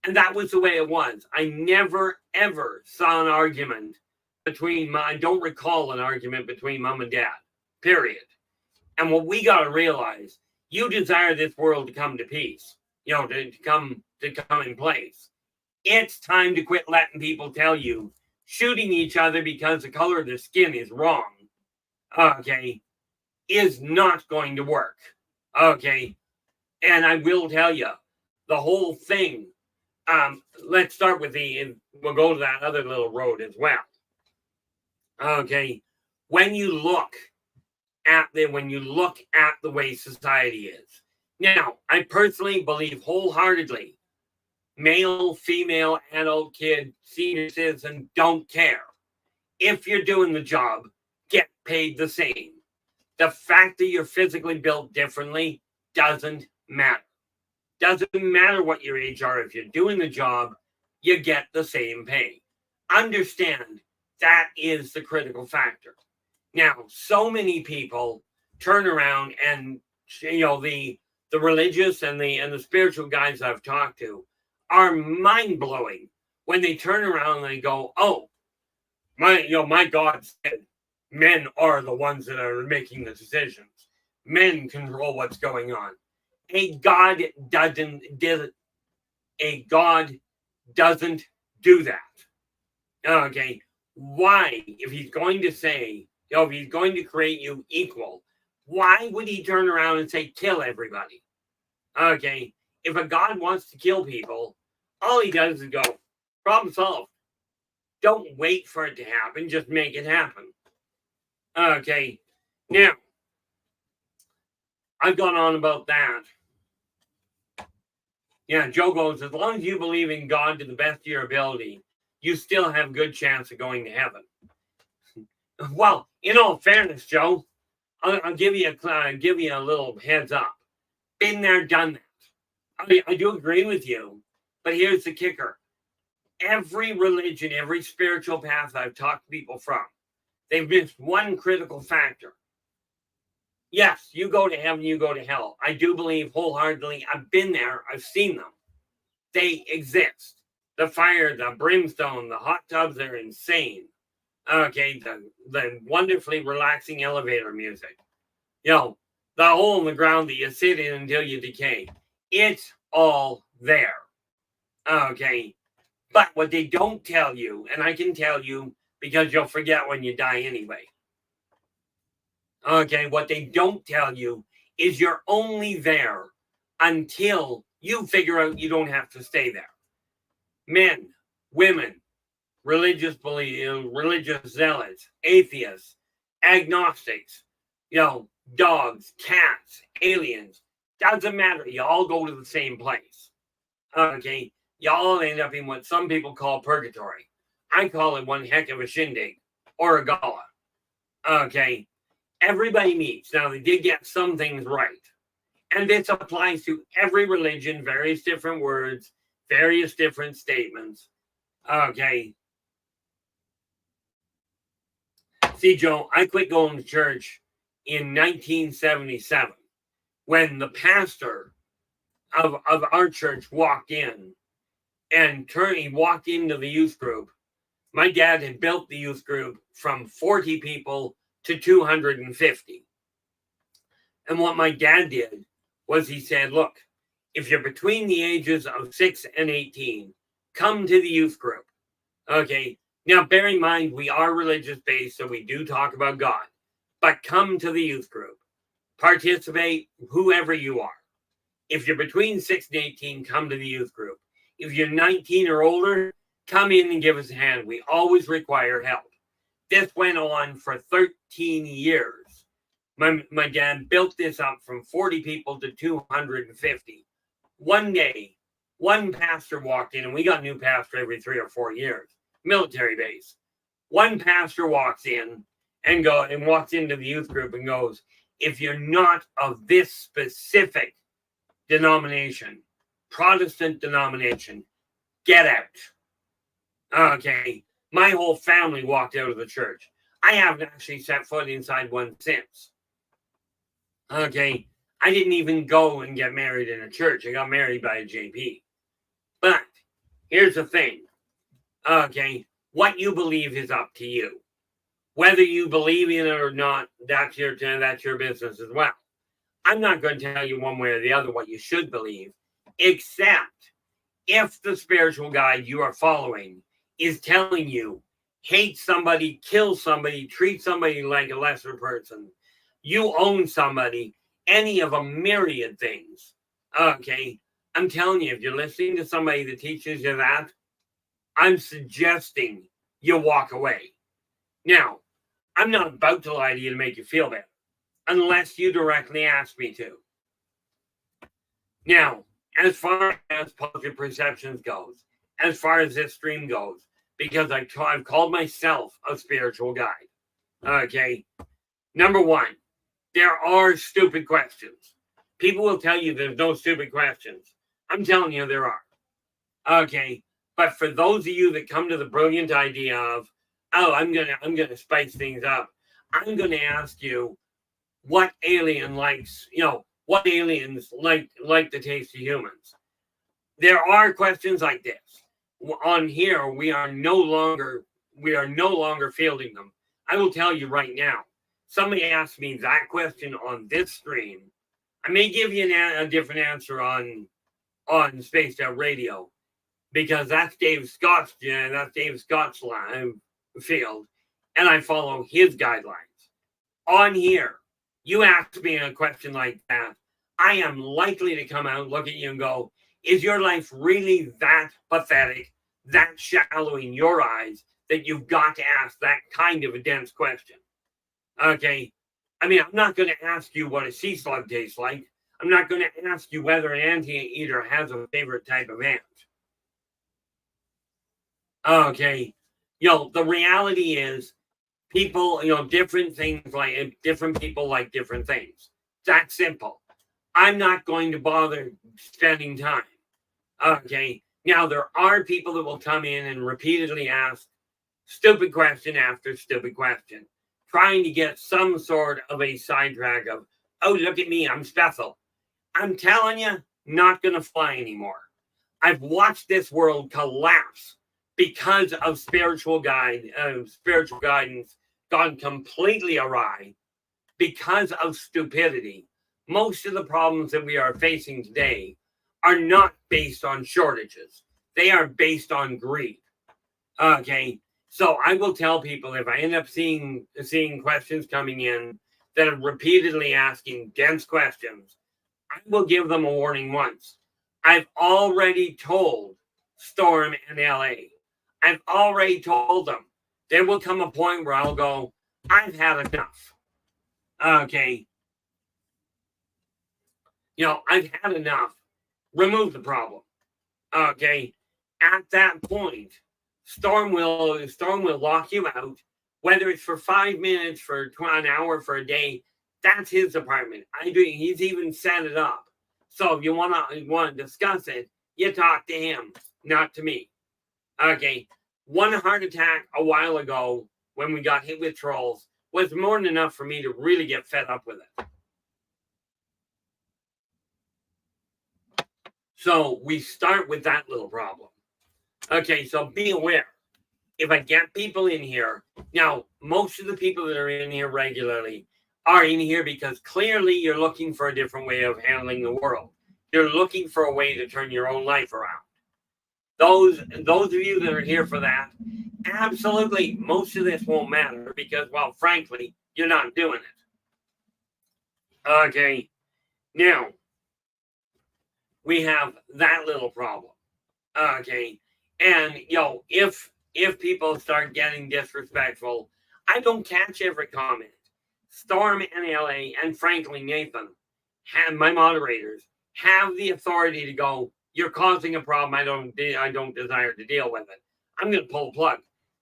And that was the way it was. I never, ever saw an argument I don't recall an argument between mom and dad, period. And what we got to realize, you desire this world to come to peace, to come in place. It's time to quit letting people tell you shooting each other because the color of their skin is wrong, okay, is not going to work, okay? And I will tell you, the whole thing, let's start with we'll go to that other little road as well, okay? When you look at the way society is. Now, I personally believe wholeheartedly, male, female, adult, kid, senior citizen, don't care. If you're doing the job, get paid the same. The fact that you're physically built differently doesn't matter. Doesn't matter what your age are. If you're doing the job, you get the same pay. Understand that is the critical factor. Now, so many people turn around and, the religious and the spiritual guys I've talked to are mind-blowing when they turn around and they go, oh, my God said men are the ones that are making the decisions. Men control what's going on. A God doesn't do that. Okay. Why? If he's going to say, if he's going to create you equal, why would he turn around and say, kill everybody? Okay. If a God wants to kill people, all he does is go, problem solved. Don't wait for it to happen. Just make it happen. Okay. Now, I've gone on about that. Yeah, Joe goes, as long as you believe in God to the best of your ability, you still have a good chance of going to heaven. Well, in all fairness, Joe, I'll give you a little heads up. Been there, done that. I do agree with you, but here's the kicker. Every religion, every spiritual path I've talked to people from, they've missed one critical factor. Yes, you go to heaven, you go to hell. I do believe wholeheartedly, I've been there, I've seen them. They exist. The fire, the brimstone, the hot tubs, they're insane. Okay, the wonderfully relaxing elevator music. The hole in the ground that you sit in until you decay. It's all there. Okay, but what they don't tell you, and I can tell you because you'll forget when you die anyway. Okay, what they don't tell you is you're only there until you figure out you don't have to stay there. Men, women, religious zealots, atheists, agnostics, dogs, cats, aliens, doesn't matter. You all go to the same place. Okay, you all end up in what some people call purgatory. I call it one heck of a shindig or a gala. Okay, everybody meets. Now, they did get some things right. And this applies to every religion, various different words, various different statements. Okay. See, Joe, I quit going to church in 1977 when the pastor of our church walked in and he walked into the youth group. My dad had built the youth group from 40 people to 250. And what my dad did was he said, look, if you're between the ages of 6 and 18, come to the youth group. Okay. Now, bear in mind, we are religious based, so we do talk about God. But come to the youth group. Participate, whoever you are. If you're between 6 and 18, come to the youth group. If you're 19 or older, come in and give us a hand. We always require help. This went on for 13 years. My dad built this up from 40 people to 250. One day, one pastor walked in, and we got a new pastor every 3 or 4 years, military base. One pastor walks in and walks into the youth group and goes, if you're not of this specific denomination, Protestant denomination, get out. Okay. My whole family walked out of the church. I haven't actually set foot inside one since. Okay. I didn't even go and get married in a church. I got married by a JP. But here's the thing. Okay. What you believe is up to you. Whether you believe in it or not, that's your business as well. I'm not going to tell you one way or the other what you should believe, except if the spiritual guide you are following is telling you, hate somebody, kill somebody, treat somebody like a lesser person, you own somebody, any of a myriad things. Okay, I'm telling you, if you're listening to somebody that teaches you that, I'm suggesting you walk away. Now, I'm not about to lie to you to make you feel better, unless you directly ask me to. Now, as far as positive perceptions goes, as far as this stream goes, because I've called myself a spiritual guide. Okay. Number one, there are stupid questions. People will tell you there's no stupid questions. I'm telling you there are. Okay. But for those of you that come to the brilliant idea of, oh, I'm gonna spice things up, I'm gonna ask you what alien likes, what aliens like the taste of humans. There are questions like this. On here, we are no longer fielding them. I will tell you right now, somebody asked me that question on this stream. I may give you a different answer on Spaced Out Radio, because that's Dave Scott's field, and I follow his guidelines. On here, you ask me a question like that, I am likely to come out, look at you and go, is your life really that pathetic, that shallow in your eyes, that you've got to ask that kind of a dense question? Okay. I mean, I'm not going to ask you what a sea slug tastes like. I'm not going to ask you whether an anteater has a favorite type of ant. Okay. The reality is people, different people like different things. That simple. I'm not going to bother spending time. Okay. Now, there are people that will come in and repeatedly ask stupid question after stupid question, trying to get some sort of a sidetrack of, oh, look at me, I'm special. I'm telling you, not going to fly anymore. I've watched this world collapse because of spiritual guidance gone completely awry because of stupidity. Most of the problems that we are facing today are not based on shortages. They are based on greed. Okay. So I will tell people, if I end up seeing questions coming in that are repeatedly asking dense questions, I will give them a warning once. I've already told Storm and LA. I've already told them. There will come a point where I'll go, I've had enough. Okay. I've had enough. Remove the problem. Okay. At that point, Storm will lock you out, whether it's for 5 minutes, for an hour, for a day. That's his department. He's even set it up. So if you want to discuss it, you talk to him, not to me. Okay. One heart attack a while ago when we got hit with trolls was more than enough for me to really get fed up with it. So we start with that little problem. Okay, so be aware. If I get people in here, now, most of the people that are in here regularly are in here because clearly you're looking for a different way of handling the world. You're looking for a way to turn your own life around. Those of you that are here for that, absolutely, most of this won't matter because, well, frankly, you're not doing it. Okay. Now, we have that little problem. Okay. And, if people start getting disrespectful, I don't catch every comment. Storm and LA, and frankly, Nathan, my moderators, have the authority to go, you're causing a problem I don't desire to deal with it. I'm going to pull the plug.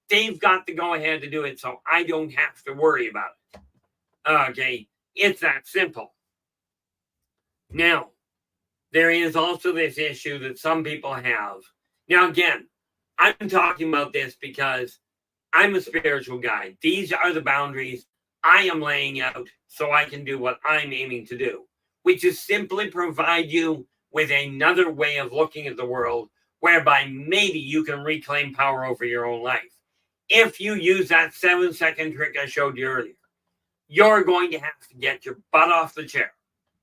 They've got to go ahead to do it, so I don't have to worry about it. Okay, it's that simple. Now, there is also this issue that some people have. Now, again, I'm talking about this because I'm a spiritual guide. These are the boundaries I am laying out so I can do what I'm aiming to do, which is simply provide you with another way of looking at the world whereby maybe you can reclaim power over your own life. If you use that 7-second trick I showed you earlier, you're going to have to get your butt off the chair.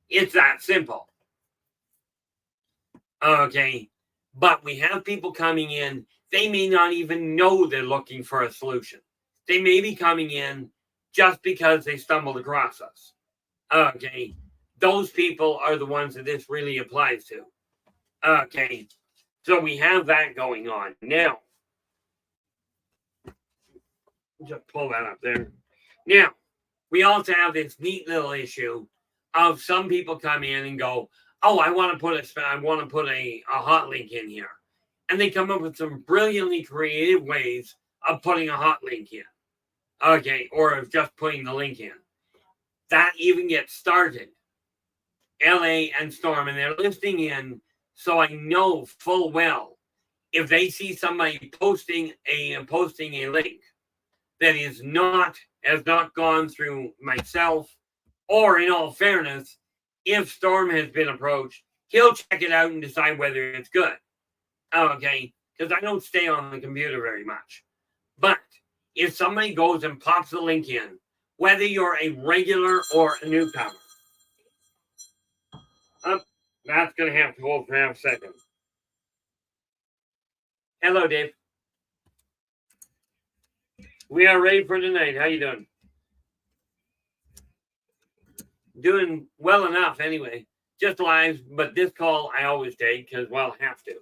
It's that simple. Okay, but we have people coming in. They may not even know they're looking for a solution. They may be coming in just because they stumbled across us. Okay, those people are the ones that this really applies to. Okay, so we have that going on. Now, just pull that up there. Now, we also have this neat little issue of some people come in and go, oh, I want to put a hot link in here. And they come up with some brilliantly creative ways of putting a hot link in. Okay, or of just putting the link in. That even gets started. LA and Storm, and they're listening in, so I know full well if they see somebody posting a link that has not gone through myself, or in all fairness, if Storm has been approached, he'll check it out and decide whether it's good. Okay, because I don't stay on the computer very much. But if somebody goes and pops the link in, whether you're a regular or a newcomer, that's going to have to hold for half a second. Hello, Dave. We are ready for tonight. How you doing? Doing well enough, anyway. Just live, but this call I always take because, well, I have to.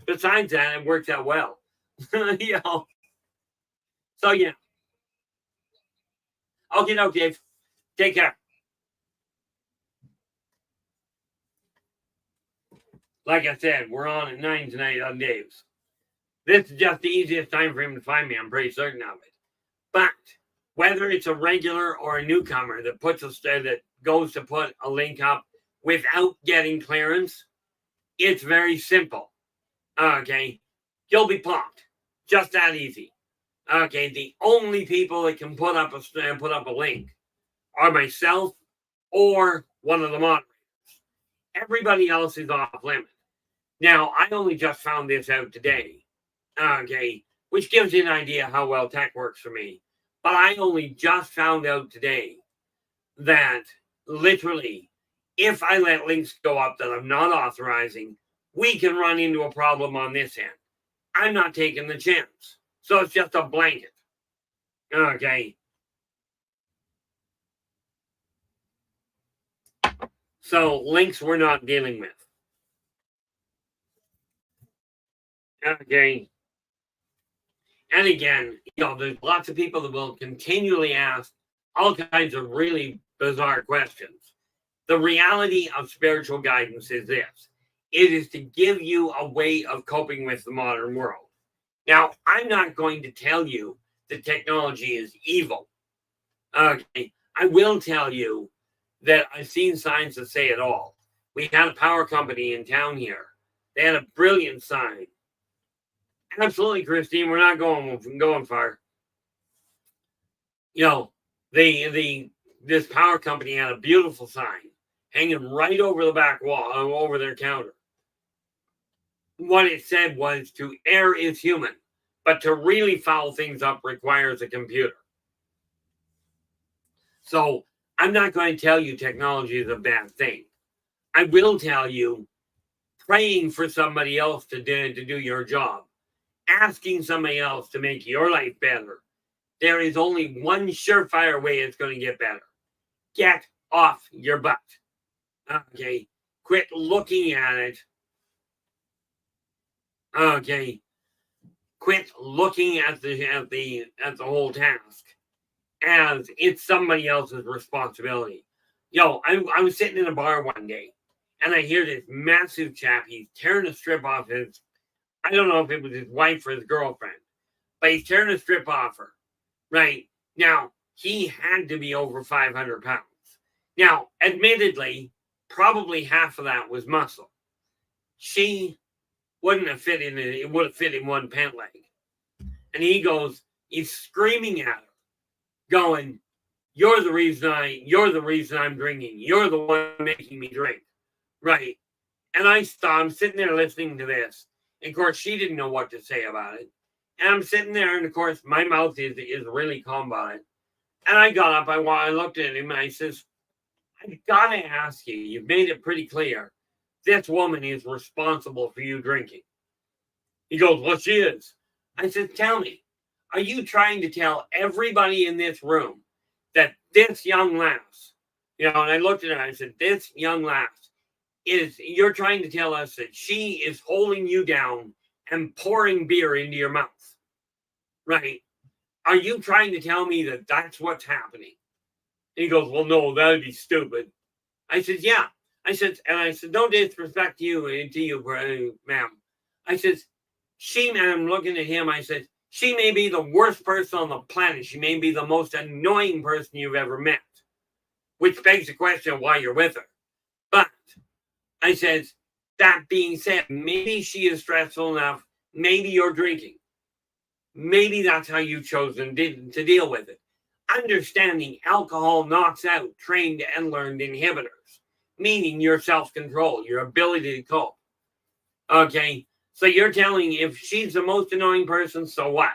Besides that, it works out well. So, yeah. Okay, no, Dave. Take care. Like I said, we're on at 9 tonight on Dave's. This is just the easiest time for him to find me. I'm pretty certain of it. But whether it's a regular or a newcomer that goes to put a link up without getting clearance, it's very simple. Okay, you'll be pumped. Just that easy. Okay, the only people that can put up a link are myself or one of the moderators. Everybody else is off limit. Now, I only just found this out today. Okay, which gives you an idea how well tech works for me. But I only just found out today that literally, if I let links go up that I'm not authorizing, we can run into a problem on this end. I'm not taking the chance. So it's just a blanket. Okay. So links we're not dealing with. Okay. And again, there's lots of people that will continually ask all kinds of really bizarre questions. The reality of spiritual guidance is this. It is to give you a way of coping with the modern world. Now, I'm not going to tell you that technology is evil. Okay. I will tell you that I've seen signs that say it all. We had a power company in town here. They had a brilliant sign. Absolutely, Christine. We're not going far. This power company had a beautiful sign hanging right over the back wall, over their counter. What it said was, to err is human, but to really foul things up requires a computer. So I'm not going to tell you technology is a bad thing. I will tell you praying for somebody else to do your job, asking somebody else to make your life better. there is only one surefire way it's going to get better. Get off your butt. Okay. Quit looking at it. Okay. Quit looking at the whole task as it's somebody else's responsibility. I was sitting in a bar one day and I hear this massive chap. He's tearing a strip off his, I don't know if it was his wife or his girlfriend, but he's tearing a strip off her. Right. Now, he had to be over 500 pounds. Now, admittedly, probably half of that was muscle. She wouldn't have fit in it. It would have fit in one pant leg. And he's screaming at her, going, you're the reason I'm drinking. You're the one making me drink. Right. And I'm sitting there listening to this. And of course, she didn't know what to say about it. And I'm sitting there, and of course, my mouth is really calm about it. And I got up, I looked at him, and I says, I gotta ask you, you've made it pretty clear. This woman is responsible for you drinking. He goes, well, she is. I said, tell me, are you trying to tell everybody in this room that this young lass, and I looked at her and I said, this young lass you're trying to tell us that she is holding you down and pouring beer into your mouth, right? Are you trying to tell me that that's what's happening? And he goes, well, no, that'd be stupid. I said, yeah. I said, no disrespect to you, ma'am. I said, I'm looking at him. I said, she may be the worst person on the planet. She may be the most annoying person you've ever met, which begs the question of why you're with her. But I said, that being said, maybe she is stressful enough. Maybe you're drinking. Maybe that's how you've chosen to deal with it. Understanding alcohol knocks out trained and learned inhibitors, meaning your self-control, your ability to cope. Okay, so you're telling, if she's the most annoying person, so what?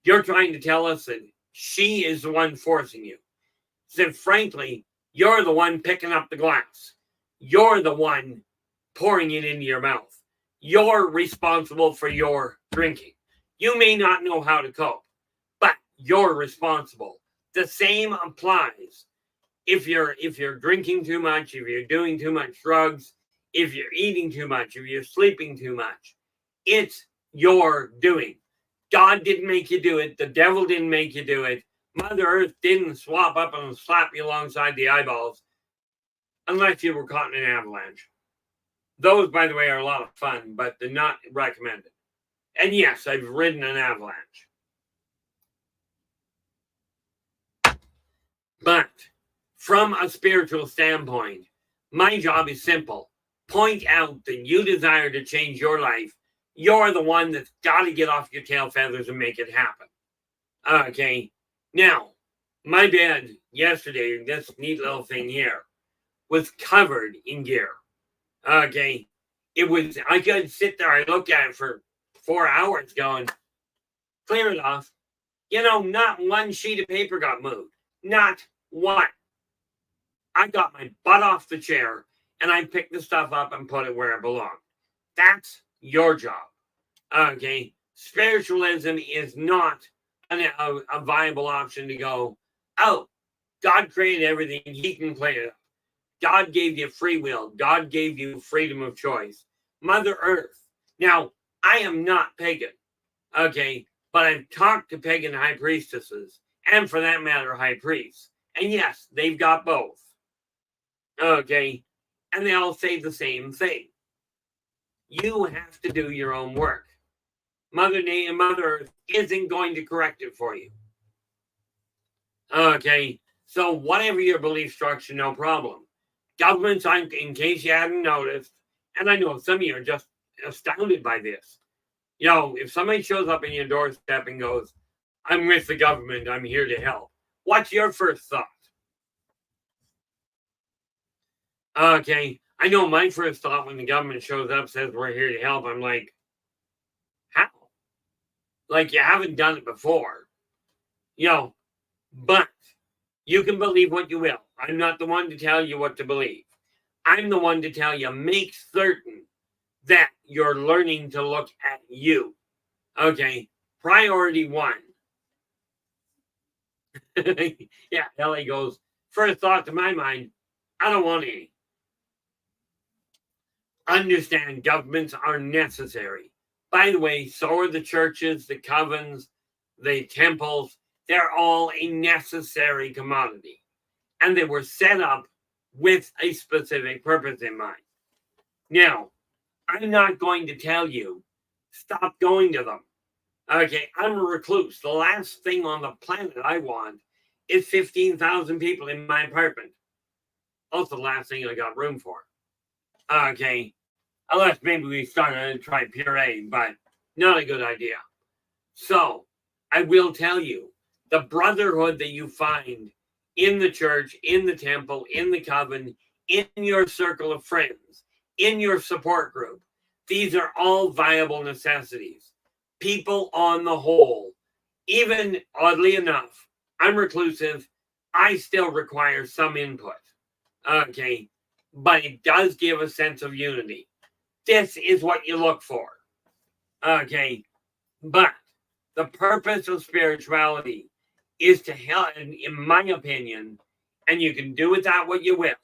You're trying to tell us that she is the one forcing you. So frankly, you're the one picking up the glass. You're the one pouring it into your mouth. You're responsible for your drinking. You may not know how to cope, but you're responsible. The same applies if you're drinking too much, if you're doing too much drugs, if you're eating too much, if you're sleeping too much. It's your doing. God didn't make you do it. The devil didn't make you do it. Mother Earth didn't swap up and slap you alongside the eyeballs unless you were caught in an avalanche. Those, by the way, are a lot of fun, but they're not recommended. And yes, I've ridden an avalanche. But from a spiritual standpoint, my job is simple. Point out that you desire to change your life. You're the one that's got to get off your tail feathers and make it happen. Okay. Now, my bed yesterday, this neat little thing here, was covered in gear. Okay. I could sit there, I looked at it for 4 hours going, clear it off. Not one sheet of paper got moved. Not one. I got my butt off the chair and I picked the stuff up and put it where it belonged. That's your job. Okay. Spiritualism is not a viable option to go, oh, God created everything. He can clean it up. God gave you free will. God gave you freedom of choice. Mother Earth. Now, I am not pagan, okay, but I've talked to pagan high priestesses, and for that matter, high priests. And yes, they've got both, okay, and they all say the same thing. You have to do your own work. Mother Earth isn't going to correct it for you. Okay, so whatever your belief structure, no problem. Governments, in case you hadn't noticed, and I know some of you are just astounded by this. If somebody shows up in your doorstep and goes, I'm with the government, I'm here to help, what's your first thought? Okay, I know my first thought when the government shows up, says we're here to help, I'm like, how? Like, you haven't done it before. But you can believe what you will. I'm not the one to tell you what to believe. I'm the one to tell you, make certain that you're learning to look at you. Okay, priority one. Yeah, LA goes, first thought to my mind, I don't want any. Understand governments are necessary. By the way, so are the churches, the covens, the temples. They're all a necessary commodity. And they were set up with a specific purpose in mind. Now, I'm not going to tell you, stop going to them. Okay, I'm a recluse. The last thing on the planet I want is 15,000 people in my apartment. Also, the last thing I got room for. Okay, unless maybe we start to try puree, but not a good idea. So, I will tell you, the brotherhood that you find in the church, in the temple, in the coven, in your circle of friends, in your support group, these are all viable necessities. People on the whole, even oddly enough, I'm reclusive, I still require some input. Okay, but it does give a sense of unity. This is what you look for. Okay, but the purpose of spirituality is to help, in my opinion, and you can do with that what you will.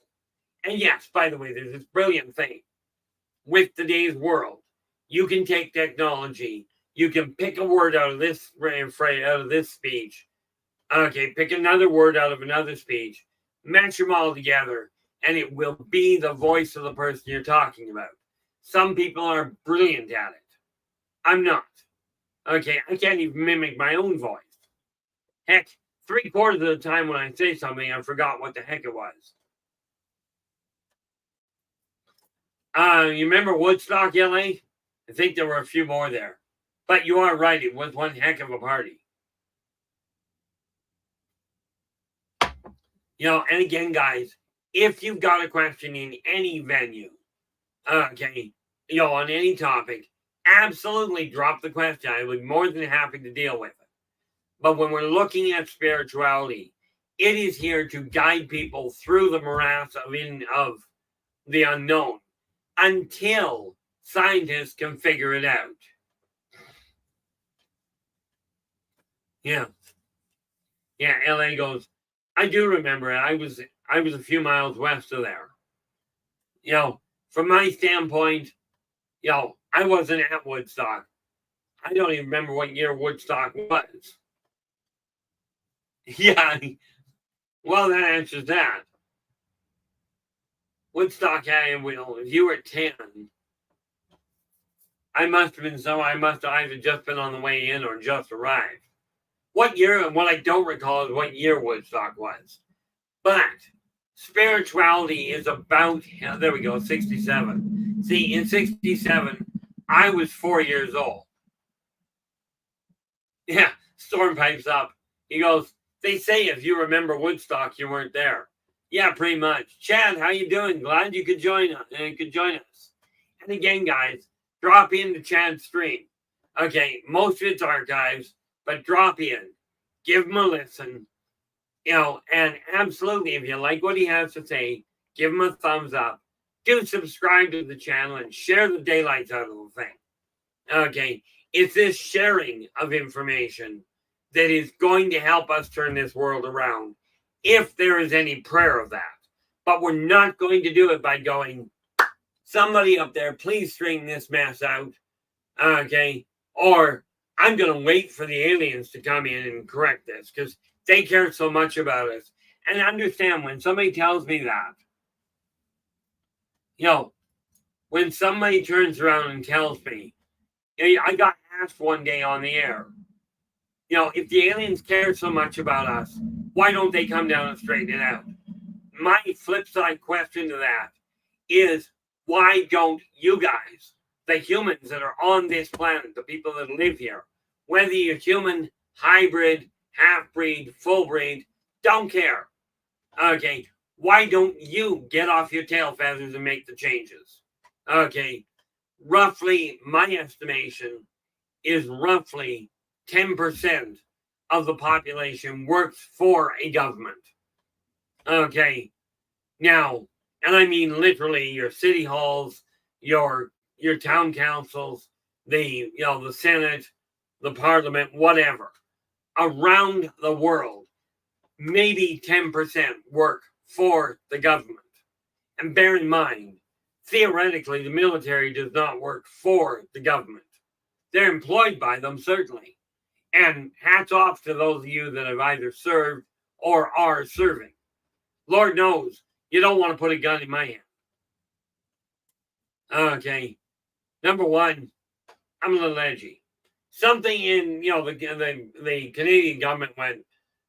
And yes, by the way, there's this brilliant thing with today's world. You can take technology, you can pick a word out of this phrase, out of this speech. Okay, pick another word out of another speech, match them all together, and it will be the voice of the person you're talking about. Some people are brilliant at it. I'm not. Okay, I can't even mimic my own voice. Heck, 3/4 of the time when I say something, I forgot what the heck it was. You remember Woodstock, LA? I think there were a few more there. But you are right, it was one heck of a party. And again, guys, if you've got a question in any venue, okay, on any topic, absolutely drop the question. I would be more than happy to deal with it. But when we're looking at spirituality, it is here to guide people through the morass of the unknown until scientists can figure it out. Yeah. Yeah, LA goes, I do remember it. I was a few miles west of there. From my standpoint, I wasn't at Woodstock. I don't even remember what year Woodstock was. Yeah. Well, that answers that. Woodstock, if you were 10, I must have either just been on the way in or just arrived. What year, and what I don't recall is what year Woodstock was. But spirituality is about, there we go, 67. See, in 67, I was 4 years old. Yeah, Storm pipes up. He goes, they say if you remember Woodstock, you weren't there. Yeah, pretty much. Chad, how you doing? Glad you could join us. And again, guys, drop into Chad's stream. Okay, most of it's archives, but drop in. Give him a listen. And absolutely, if you like what he has to say, give him a thumbs up. Do subscribe to the channel and share the daylights out of the thing. Okay, it's this sharing of information that is going to help us turn this world around, if there is any prayer of that. But we're not going to do it by going, somebody up there, please straighten this mess out. Okay, or I'm going to wait for the aliens to come in and correct this because they care so much about us. And understand, when somebody tells me that, when somebody turns around and tells me, I got asked one day on the air, if the aliens care so much about us, why don't they come down and straighten it out? My flip side question to that is, why don't you guys, the humans that are on this planet, the people that live here, whether you're human, hybrid, half-breed, full-breed, don't care. Okay, why don't you get off your tail feathers and make the changes? Okay, roughly, my estimation is roughly 10% of the population works for a government. Okay, now, and I mean literally your city halls, your town councils, the Senate, the parliament, whatever. Around the world, maybe 10% work for the government. And bear in mind, theoretically, the military does not work for the government. They're employed by them, certainly. And hats off to those of you that have either served or are serving. Lord knows, you don't want to put a gun in my hand. Okay. Number one, I'm a little edgy. Something in, the Canadian government went,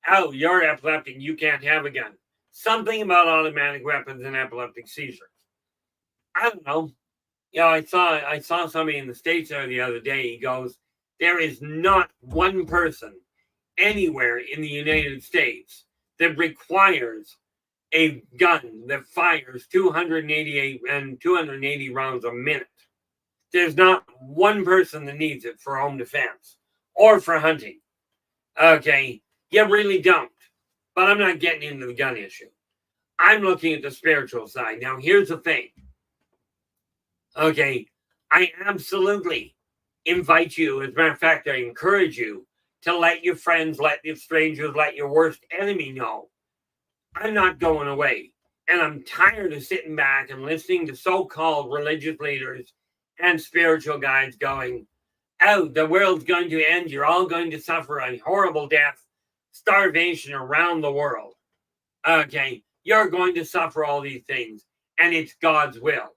oh, you're epileptic, you can't have a gun. Something about automatic weapons and epileptic seizures. I don't know. I saw somebody in the States there the other day. He goes, there is not one person anywhere in the United States that requires a gun that fires 280 rounds a minute. There's not one person that needs it for home defense or for hunting. Okay, you really don't. But I'm not getting into the gun issue. I'm looking at the spiritual side. Now, here's the thing. Okay, I absolutely invite you, as a matter of fact, I encourage you to let your friends, let your strangers, let your worst enemy know I'm not going away. And I'm tired of sitting back and listening to so-called religious leaders and spiritual guides going, oh, the world's going to end. You're all going to suffer a horrible death, starvation around the world. Okay, you're going to suffer all these things. And it's God's will.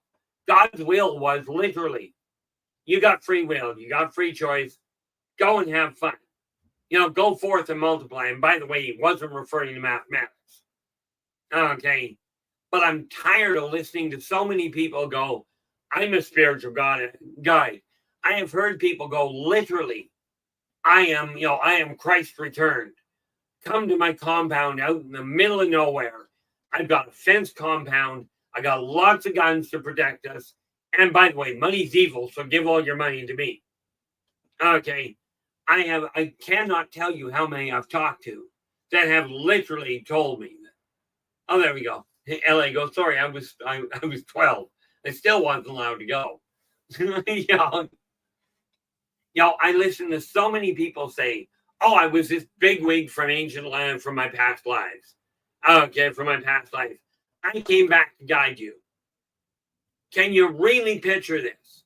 God's will was literally, you got free will, you got free choice, go and have fun. Go forth and multiply. And by the way, he wasn't referring to mathematics. Okay, but I'm tired of listening to so many people go, I'm a spiritual guide. I have heard people go, literally, I am Christ returned. Come to my compound out in the middle of nowhere. I've got a fenced compound. I got lots of guns to protect us. And by the way, money's evil, so give all your money to me. Okay. I cannot tell you how many I've talked to that have literally told me that. Oh, there we go. LA goes, sorry, I was 12. I still wasn't allowed to go. I listen to so many people say, oh, I was this bigwig from ancient land from my past lives. Okay, from my past life. I came back to guide you. Can you really picture this?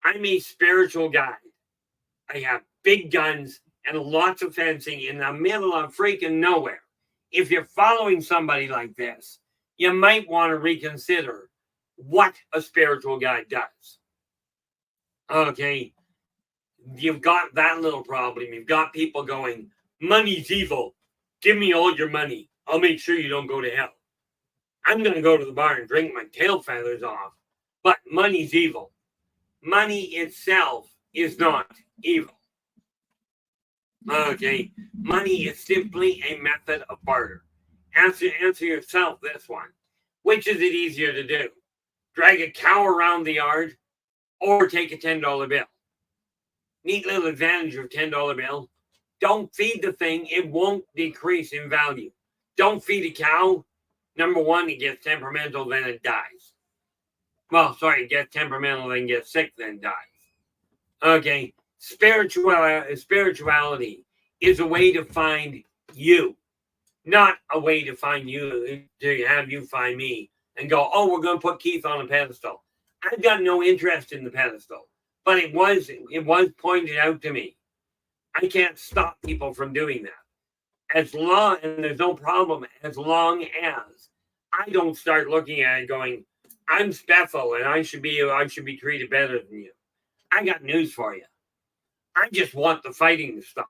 I'm a spiritual guide. I have big guns and lots of fencing in the middle of freaking nowhere. If you're following somebody like this, you might want to reconsider what a spiritual guide does. Okay, you've got that little problem. You've got people going, money's evil. Give me all your money. I'll make sure you don't go to hell. I'm going to go to the bar and drink my tail feathers off. But money's evil. Money itself is not evil. Okay, money is simply a method of barter. Answer yourself this one. Which is it easier to do? Drag a cow around the yard or take a $10 bill? Neat little advantage of $10 bill. Don't feed the thing. It won't decrease in value. Don't feed a cow. Number one, it gets temperamental, then it dies. Well, sorry, it gets temperamental, then gets sick, then dies. Okay, spirituality is a way to find you, not a way to find you, to have you find me and go, oh, we're going to put Keith on a pedestal. I've got no interest in the pedestal, but it was pointed out to me. I can't stop people from doing that. And there's no problem, as long as I don't start looking at it going, I'm special and I should be treated better than you. I got news for you. I just want the fighting to stop.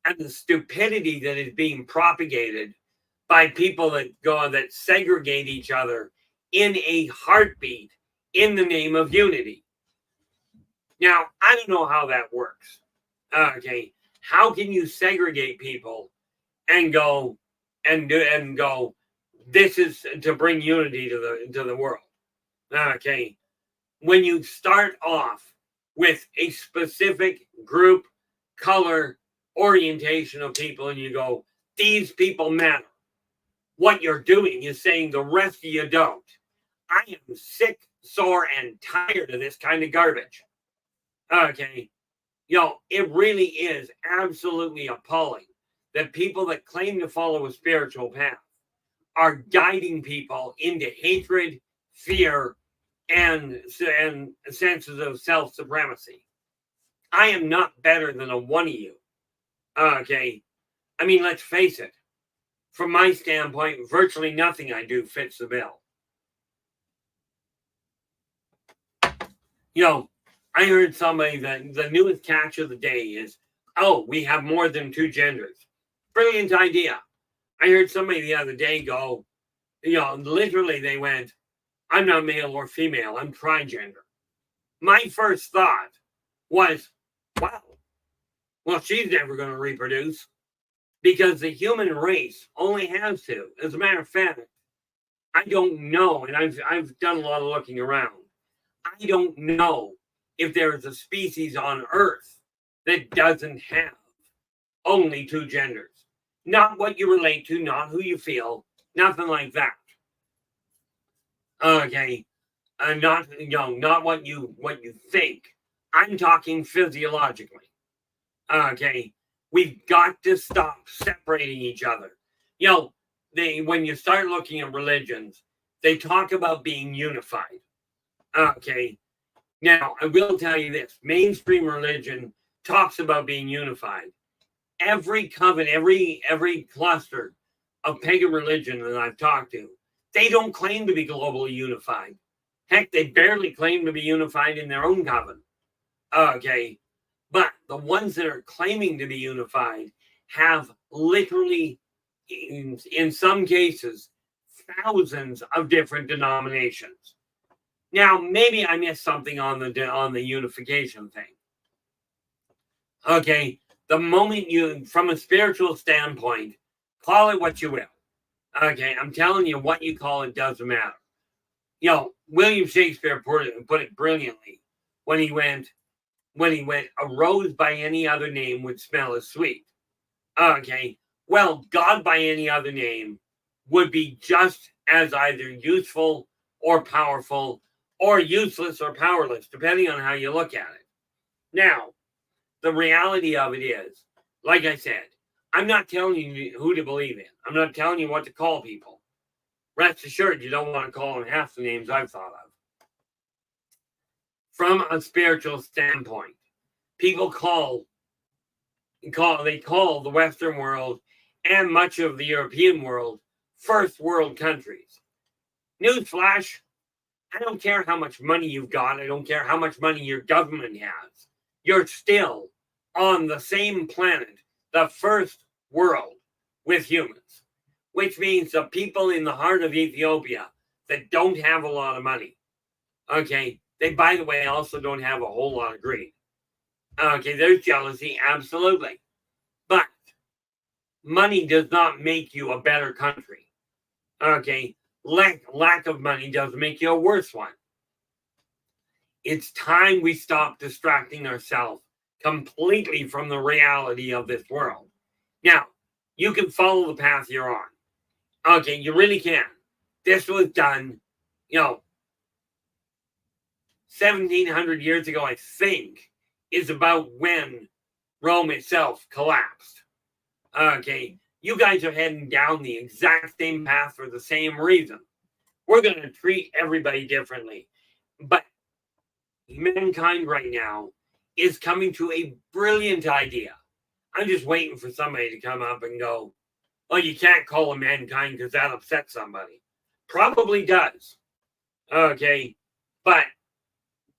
And the stupidity that is being propagated by people that segregate each other in a heartbeat in the name of unity. Now, I don't know how that works. Okay. How can you segregate people and go, this is to bring unity to the world? Okay. When you start off with a specific group, color, orientation of people, and you go, these people matter. What you're doing is saying the rest of you don't. I am sick, sore, and tired of this kind of garbage. Okay. It really is absolutely appalling that people that claim to follow a spiritual path are guiding people into hatred, fear, and senses of self-supremacy. I am not better than a one of you. Okay. I mean, let's face it. From my standpoint, virtually nothing I do fits the bill. I heard somebody that the newest catch of the day is, oh, we have more than two genders. Brilliant idea. I heard somebody the other day go, literally they went, I'm not male or female, I'm trigender. My first thought was, wow, well, she's never going to reproduce because the human race only has two. As a matter of fact, I don't know, and I've done a lot of looking around. I don't know if there is a species on Earth that doesn't have only two genders. Not what you relate to, not who you feel, nothing like that. Okay, not what you think. I'm talking physiologically. Okay, we've got to stop separating each other. When you start looking at religions, they talk about being unified. Okay, now I will tell you this: mainstream religion talks about being unified. Every coven, every cluster of pagan religion that I've talked to, they don't claim to be globally unified. Heck, they barely claim to be unified in their own coven. Okay, but the ones that are claiming to be unified have literally, in some cases, thousands of different denominations. Now, maybe I missed something on the unification thing. Okay, the moment from a spiritual standpoint, call it what you will. Okay, I'm telling you, what you call it doesn't matter. William Shakespeare put it brilliantly when he went, a rose by any other name would smell as sweet. Okay, well, God by any other name would be just as either useful or powerful or useless or powerless, depending on how you look at it. Now, the reality of it is, like I said, I'm not telling you who to believe in. I'm not telling you what to call people. Rest assured, you don't want to call them half the names I've thought of. From a spiritual standpoint, people call the Western world and much of the European world first world countries. Newsflash, I don't care how much money you've got. I don't care how much money your government has. You're still on the same planet, the first world, with humans, which means the people in the heart of Ethiopia that don't have a lot of money. Okay, they, by the way, also don't have a whole lot of greed. Okay, there's jealousy, absolutely. But money does not make you a better country. Okay, lack of money doesn't make you a worse one. It's time we stop distracting ourselves completely from the reality of this world. Now, you can follow the path you're on. Okay, you really can. This was done, 1700 years ago, I think, is about when Rome itself collapsed. Okay, you guys are heading down the exact same path for the same reason. We're going to treat everybody differently. But mankind right now is coming to a brilliant idea. I'm just waiting for somebody to come up and go, oh, you can't call them mankind because that upsets somebody. Probably does. Okay, but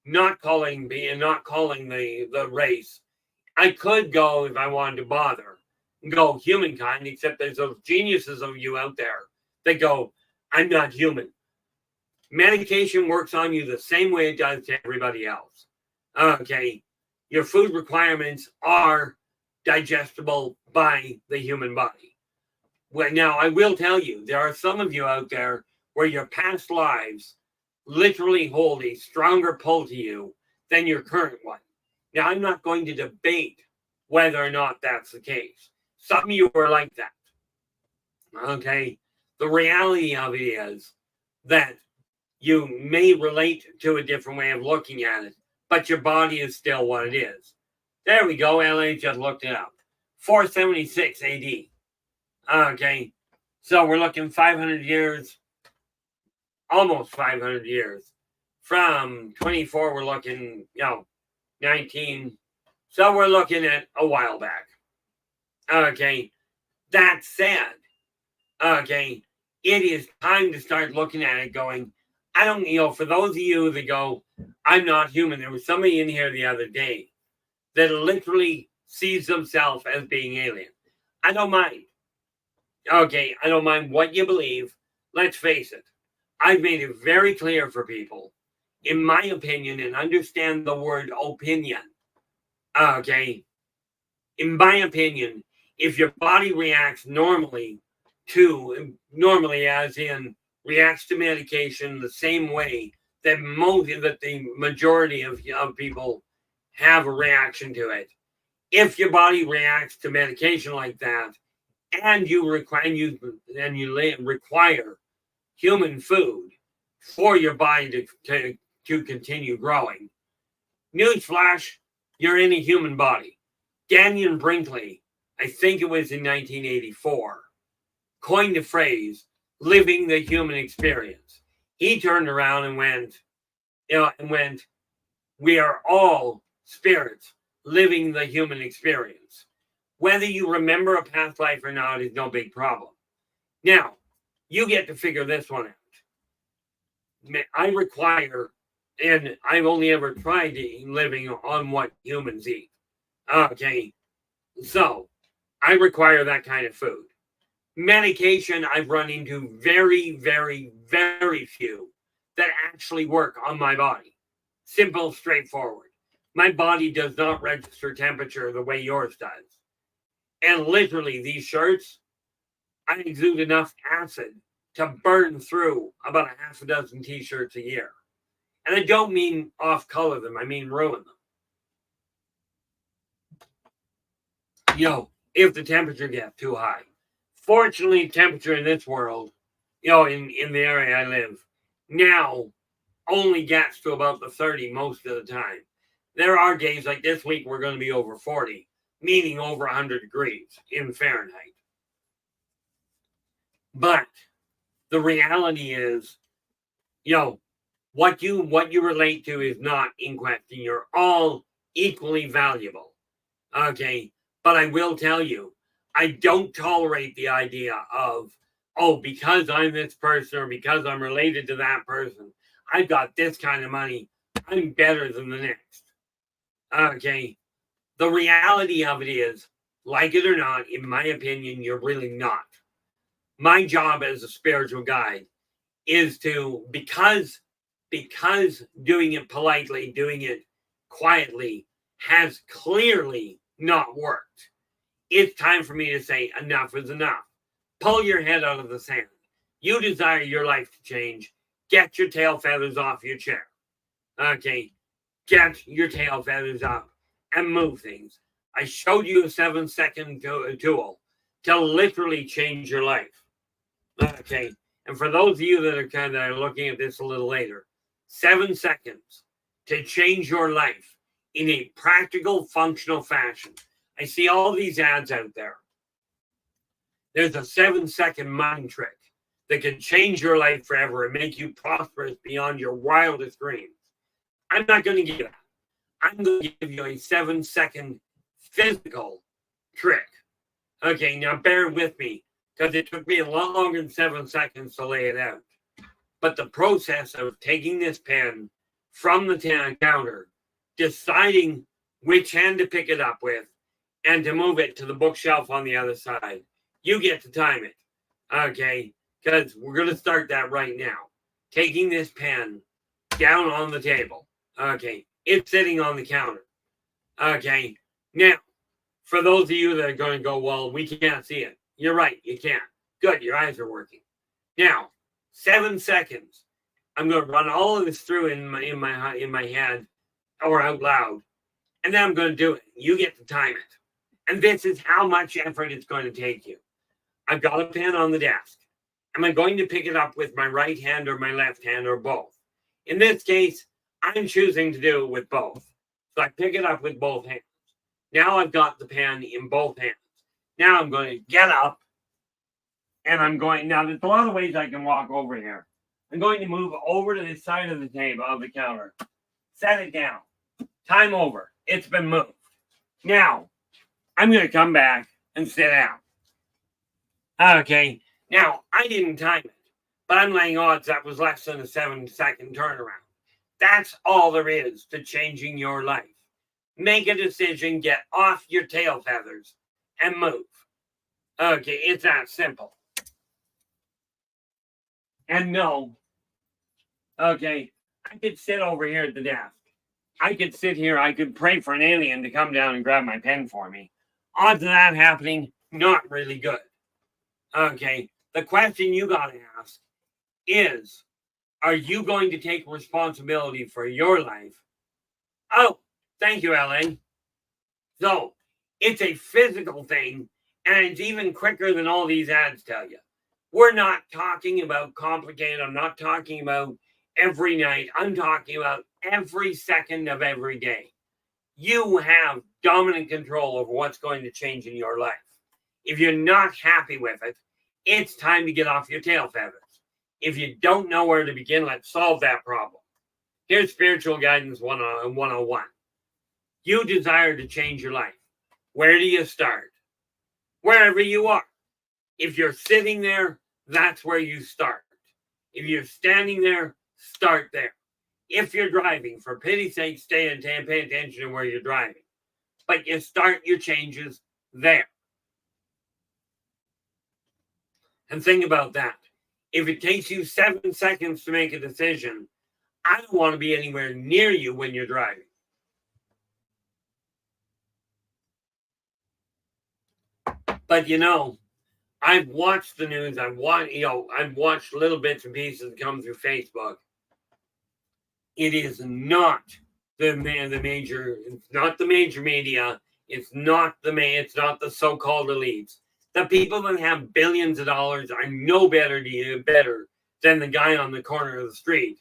not calling the race. I could go, if I wanted to bother, go humankind, except there's those geniuses of you out there that go, I'm not human. Medication works on you the same way it does to everybody else. Okay, your food requirements are digestible by the human body. Well, now, I will tell you, there are some of you out there where your past lives literally hold a stronger pull to you than your current one. Now, I'm not going to debate whether or not that's the case. Some of you are like that. Okay? The reality of it is that you may relate to a different way of looking at it, but your body is still what it is. There we go. LA just looked it up. 476 AD. Okay, so we're looking 500 years, almost 500 years. From 24, we're looking, 19. So we're looking at a while back. Okay, that said, okay, it is time to start looking at it going, I don't, for those of you that go, I'm not human. There was somebody in here the other day that literally sees themselves as being alien. I don't mind. Okay, I don't mind what you believe. Let's face it. I've made it very clear for people, in my opinion, and understand the word opinion. Okay, in my opinion, if your body reacts normally as in reacts to medication the same way that the majority of people have a reaction to it. If your body reacts to medication like that, and you require human food for your body to continue growing, newsflash, you're in a human body. Daniel Brinkley, I think it was in 1984, coined the phrase living the human experience. He turned around and went, we are all spirits living the human experience. Whether you remember a past life or not is no big problem. Now, you get to figure this one out. I require, and I've only ever tried living on what humans eat. Okay, so I require that kind of food. Medication, I've run into very, very, very few that actually work on my body. Simple, straightforward. My body does not register temperature the way yours does. And literally, these shirts, I exude enough acid to burn through about a half a dozen t-shirts a year. And I don't mean off-color them, I mean ruin them. If the temperature gets too high. Fortunately, temperature in this world, in the area I live, now only gets to about the 30 most of the time. There are days like this week we're going to be over 40, meaning over 100 degrees in Fahrenheit. But the reality is, what you relate to is not in question. You're all equally valuable. Okay, but I will tell you, I don't tolerate the idea of, because I'm this person or because I'm related to that person, I've got this kind of money, I'm better than the next. Okay, the reality of it is, like it or not, in my opinion, you're really not. My job as a spiritual guide is to, because doing it politely, doing it quietly has clearly not worked. It's time for me to say enough is enough. Pull your head out of the sand. You desire your life to change. Get your tail feathers off your chair. Okay, get your tail feathers up and move things. I showed you a 7-second tool to literally change your life. Okay, and for those of you that are kind of looking at this a little later, 7 seconds to change your life in a practical, functional fashion. I see all these ads out there. There's a 7-second mind trick that can change your life forever and make you prosperous beyond your wildest dreams. I'm not going to give you that. I'm going to give you a 7-second physical trick. Okay, now bear with me because it took me a lot longer than 7 seconds to lay it out. But the process of taking this pen from the counter, deciding which hand to pick it up with, and to move it to the bookshelf on the other side, you get to time it. Okay, because we're going to start that right now. Taking this pen down on the table. Okay, it's sitting on the counter. Okay, now, for those of you that are going to go, well, we can't see it. You're right, you can't. Good, your eyes are working. Now, 7 seconds. I'm going to run all of this through in my head or out loud, and then I'm going to do it. You get to time it. And this is how much effort it's going to take you. I've got a pen on the desk. Am I going to pick it up with my right hand or my left hand or both? In this case, I'm choosing to do it with both. So I pick it up with both hands. Now I've got the pen in both hands. Now I'm going to get up, and I'm going, now there's a lot of ways I can walk over here. I'm going to move over to this side of the table, of the counter. Set it down. Time over. It's been moved. Now, I'm going to come back and sit down. Okay. Now, I didn't time it, but I'm laying odds that was less than a 7-second turnaround. That's all there is to changing your life. Make a decision, get off your tail feathers, and move. Okay, it's that simple. And no, okay, I could sit over here at the desk. I could sit here, I could pray for an alien to come down and grab my pen for me. Odds of that happening, not really good. Okay, the question you got to ask is, are you going to take responsibility for your life? Oh, thank you, Ellen. So, it's a physical thing, and it's even quicker than all these ads tell you. We're not talking about complicated. I'm not talking about every night. I'm talking about every second of every day. You have dominant control over what's going to change in your life. If you're not happy with it, it's time to get off your tail feathers. If you don't know where to begin, let's solve that problem. Here's Spiritual Guidance 101. You desire to change your life. Where do you start? Wherever you are. If you're sitting there, that's where you start. If you're standing there, start there. If you're driving, for pity's sake, stay and pay attention to where you're driving. But you start your changes there. And think about that. If it takes you 7 seconds to make a decision, I don't want to be anywhere near you when you're driving. But you know, I've watched the news. I've watched little bits and pieces come through Facebook. It is not the major. It's not the major media. It's not the so-called elites. The people that have billions of dollars are no better than the guy on the corner of the street,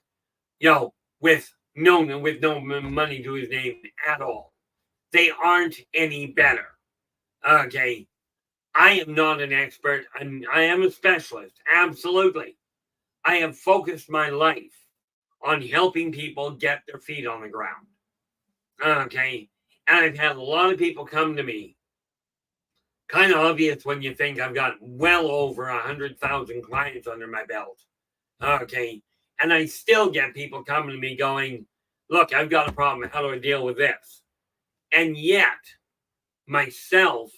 with no money to his name at all. They aren't any better. Okay. I am not an expert. I am a specialist. Absolutely. I have focused my life on helping people get their feet on the ground. Okay. And I've had a lot of people come to me. Kind of obvious when you think I've got well over 100,000 clients under my belt. Okay. And I still get people coming to me going, look, I've got a problem. How do I deal with this? And yet, myself,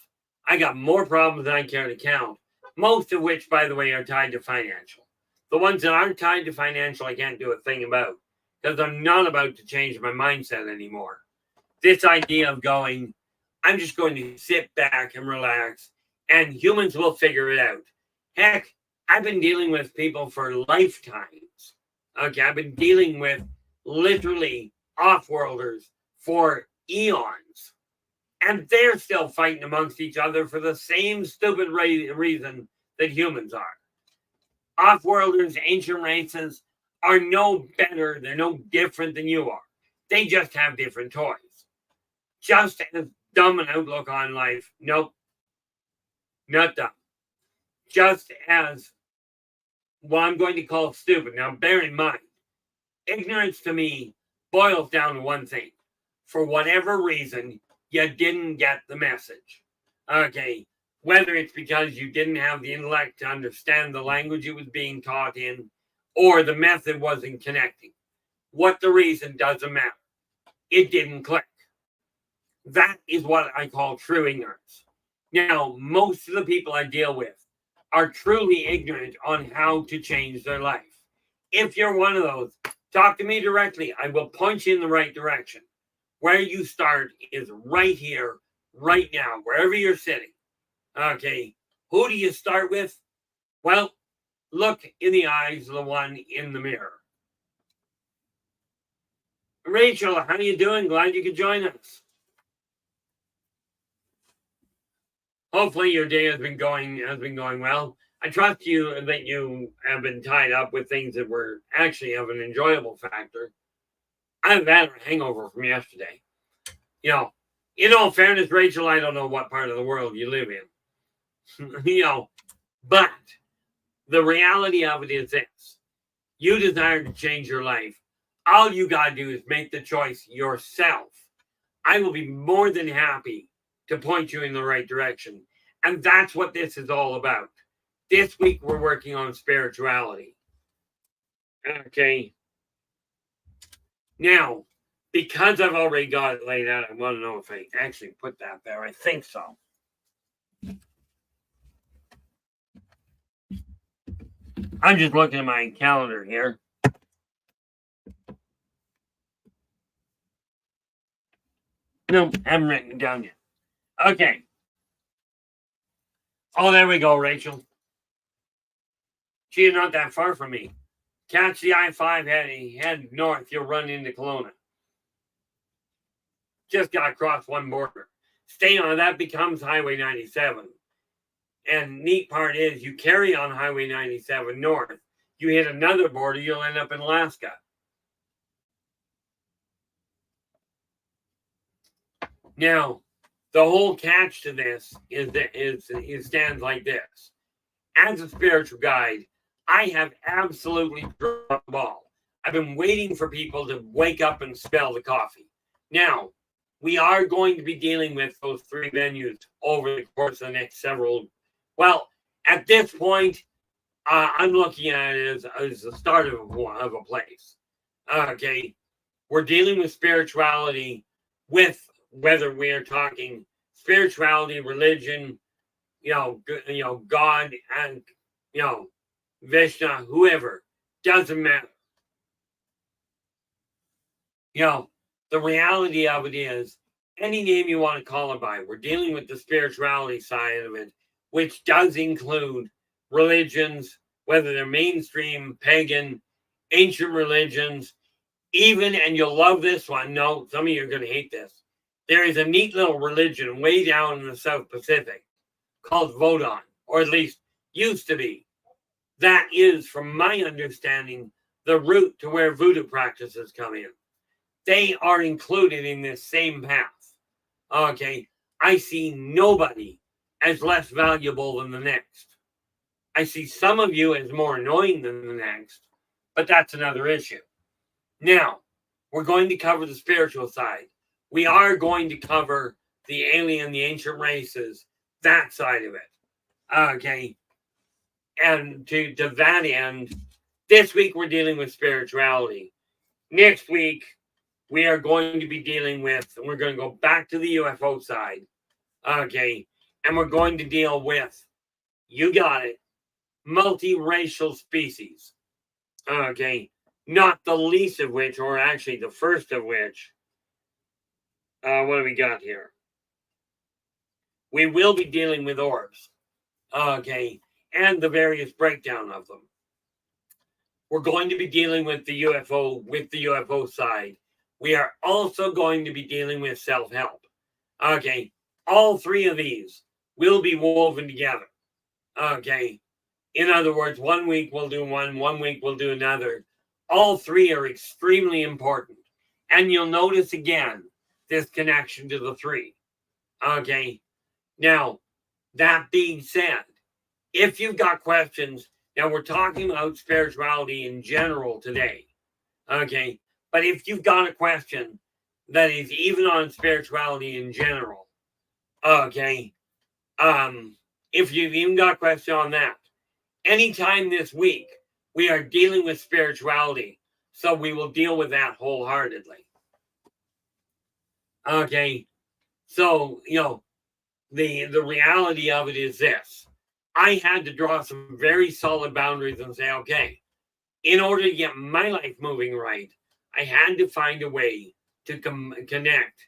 I got more problems than I care to count, most of which, by the way, are tied to financial. The ones that aren't tied to financial, I can't do a thing about because I'm not about to change my mindset anymore. This idea of going, I'm just going to sit back and relax and humans will figure it out. Heck, I've been dealing with people for lifetimes. Okay, I've been dealing with literally off-worlders for eons. And they're still fighting amongst each other for the same stupid reason that humans are. Off-worlders, ancient races, are no better. They're no different than you are. They just have different toys. Just as dumb an outlook on life. Nope. Not dumb. Just as what I'm going to call stupid. Now, bear in mind, ignorance to me boils down to one thing. For whatever reason, you didn't get the message. Okay, whether it's because you didn't have the intellect to understand the language it was being taught in, or the method wasn't connecting. What the reason doesn't matter. It didn't click. That is what I call true ignorance. Now, most of the people I deal with are truly ignorant on how to change their life. If you're one of those, talk to me directly. I will point you in the right direction. Where you start is right here, right now, wherever you're sitting. Okay, who do you start with? Well, look in the eyes of the one in the mirror. Rachel, how are you doing? Glad you could join us. Hopefully your day has been going well. I trust that you have been tied up with things that were actually of an enjoyable factor. I've had a hangover from yesterday. In all fairness, Rachel, I don't know what part of the world you live in. But the reality of it is this. You desire to change your life. All you got to do is make the choice yourself. I will be more than happy to point you in the right direction. And that's what this is all about. This week, we're working on spirituality. Okay. Now, because I've already got it laid out, I want to know if I actually put that there. I think so. I'm just looking at my calendar here. No, haven't written it down yet. Okay. Oh, there we go, Rachel. She's not that far from me. Catch the I-5, head north, you'll run into Kelowna. Just got to cross one border. Stay on, that becomes Highway 97. And neat part is you carry on Highway 97 north. You hit another border, you'll end up in Alaska. Now, the whole catch to this is that it stands like this. As a spiritual guide, I have absolutely dropped the ball. I've been waiting for people to wake up and smell the coffee. Now, we are going to be dealing with those three venues over the course of the next several. Well, at this point, I'm looking at it as the start of a place. Okay, we're dealing with spirituality with whether we are talking spirituality, religion, God, and Vishnu, whoever, doesn't matter. The reality of it is, any name you want to call it by, we're dealing with the spirituality side of it, which does include religions, whether they're mainstream, pagan, ancient religions, even, and you'll love this one. No, some of you are going to hate this. There is a neat little religion way down in the South Pacific called Vodun, or at least used to be. That is, from my understanding, the route to where voodoo practices come in. They are included in this same path. Okay, I see nobody as less valuable than the next. I see some of you as more annoying than the next, but that's another issue. Now, we're going to cover the spiritual side. We are going to cover the alien, the ancient races, that side of it. Okay. And to that end, this week we're dealing with spirituality. Next week, we are going to be dealing with, we're going to go back to the UFO side. Okay. And we're going to deal with, you got it, multiracial species. Okay. Not the least of which, or actually the first of which, what do we got here? We will be dealing with orbs. Okay. And the various breakdown of them. We're going to be dealing with the UFO side. We are also going to be dealing with self-help. Okay. All three of these will be woven together. Okay. In other words, 1 week we'll do one week we'll do another. All three are extremely important. And you'll notice again this connection to the three. Okay. Now, that being said, if you've got questions, now we're talking about spirituality in general today. Okay. But if you've got a question that is even on spirituality in general, okay. If you've even got a question on that, anytime this week, we are dealing with spirituality. So we will deal with that wholeheartedly. Okay. So, the reality of it is this. I had to draw some very solid boundaries and say, okay, in order to get my life moving right, I had to find a way to connect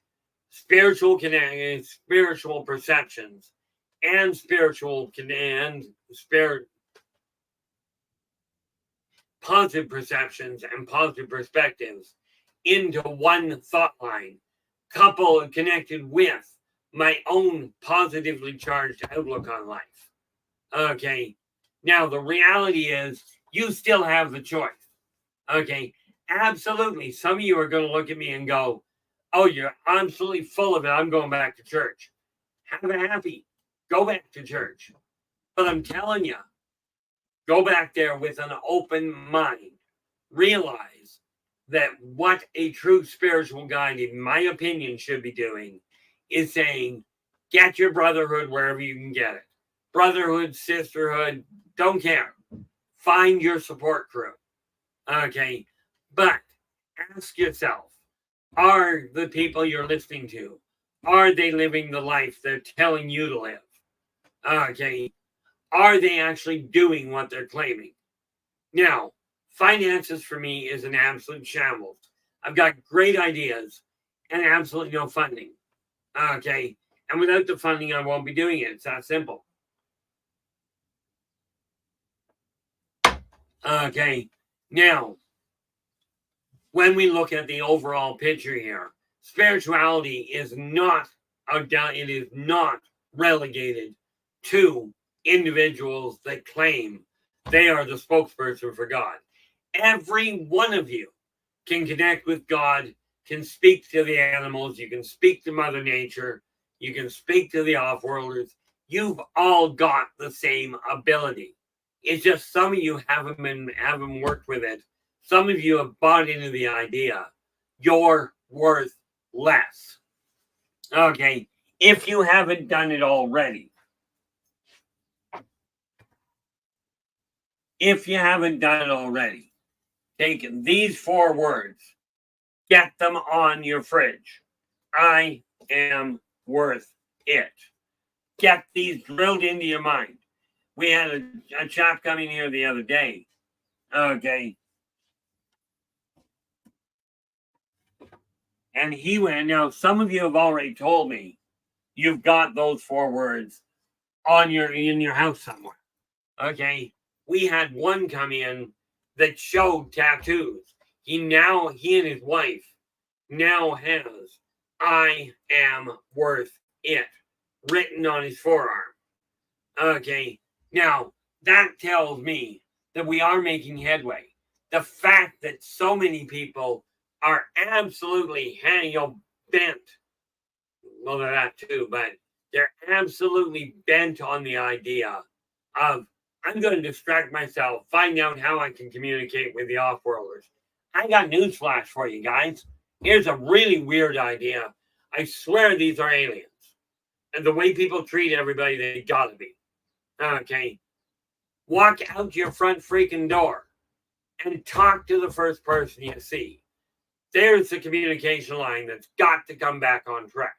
spiritual perceptions and positive perceptions and positive perspectives into one thought line, connected with my own positively charged outlook on life. Okay. Now, the reality is you still have the choice. Okay. Absolutely. Some of you are going to look at me and go, oh, you're absolutely full of it. I'm going back to church. Have a happy. Go back to church. But I'm telling you, go back there with an open mind. Realize that what a true spiritual guide, in my opinion, should be doing is saying, get your brotherhood wherever you can get it. Brotherhood, sisterhood, don't care. Find your support crew. Okay. But ask yourself, are the people you're listening to, are they living the life they're telling you to live? Okay. Are they actually doing what they're claiming? Now, finances for me is an absolute shambles. I've got great ideas and absolutely no funding. Okay. And without the funding, I won't be doing it. It's that simple. Okay. Now, when we look at the overall picture here, spirituality is not relegated to individuals that claim they are the spokesperson for God. Every one of you can connect with God, can speak to the animals, you can speak to Mother Nature, you can speak to the off-worlders. You've all got the same ability. It's just some of you haven't worked with it. Some of you have bought into the idea you're worth less. Okay, if you haven't done it already. If you haven't done it already, take these 4 words, get them on your fridge. I am worth it. Get these drilled into your mind. We had a chap coming here the other day. Okay. And he went, now some of you have already told me you've got those 4 words in your house somewhere. Okay. We had one come in that showed tattoos. He and his wife now has I am worth it written on his forearm. Okay. Now that tells me that we are making headway. The fact that so many people are absolutely bent. Well, they're that too, but they're absolutely bent on the idea of I'm going to distract myself, find out how I can communicate with the off-worlders. I got newsflash for you guys. Here's a really weird idea. I swear these are aliens. And the way people treat everybody, they gotta be. Okay. Walk out your front freaking door and talk to the first person you see. There's the communication line that's got to come back on track.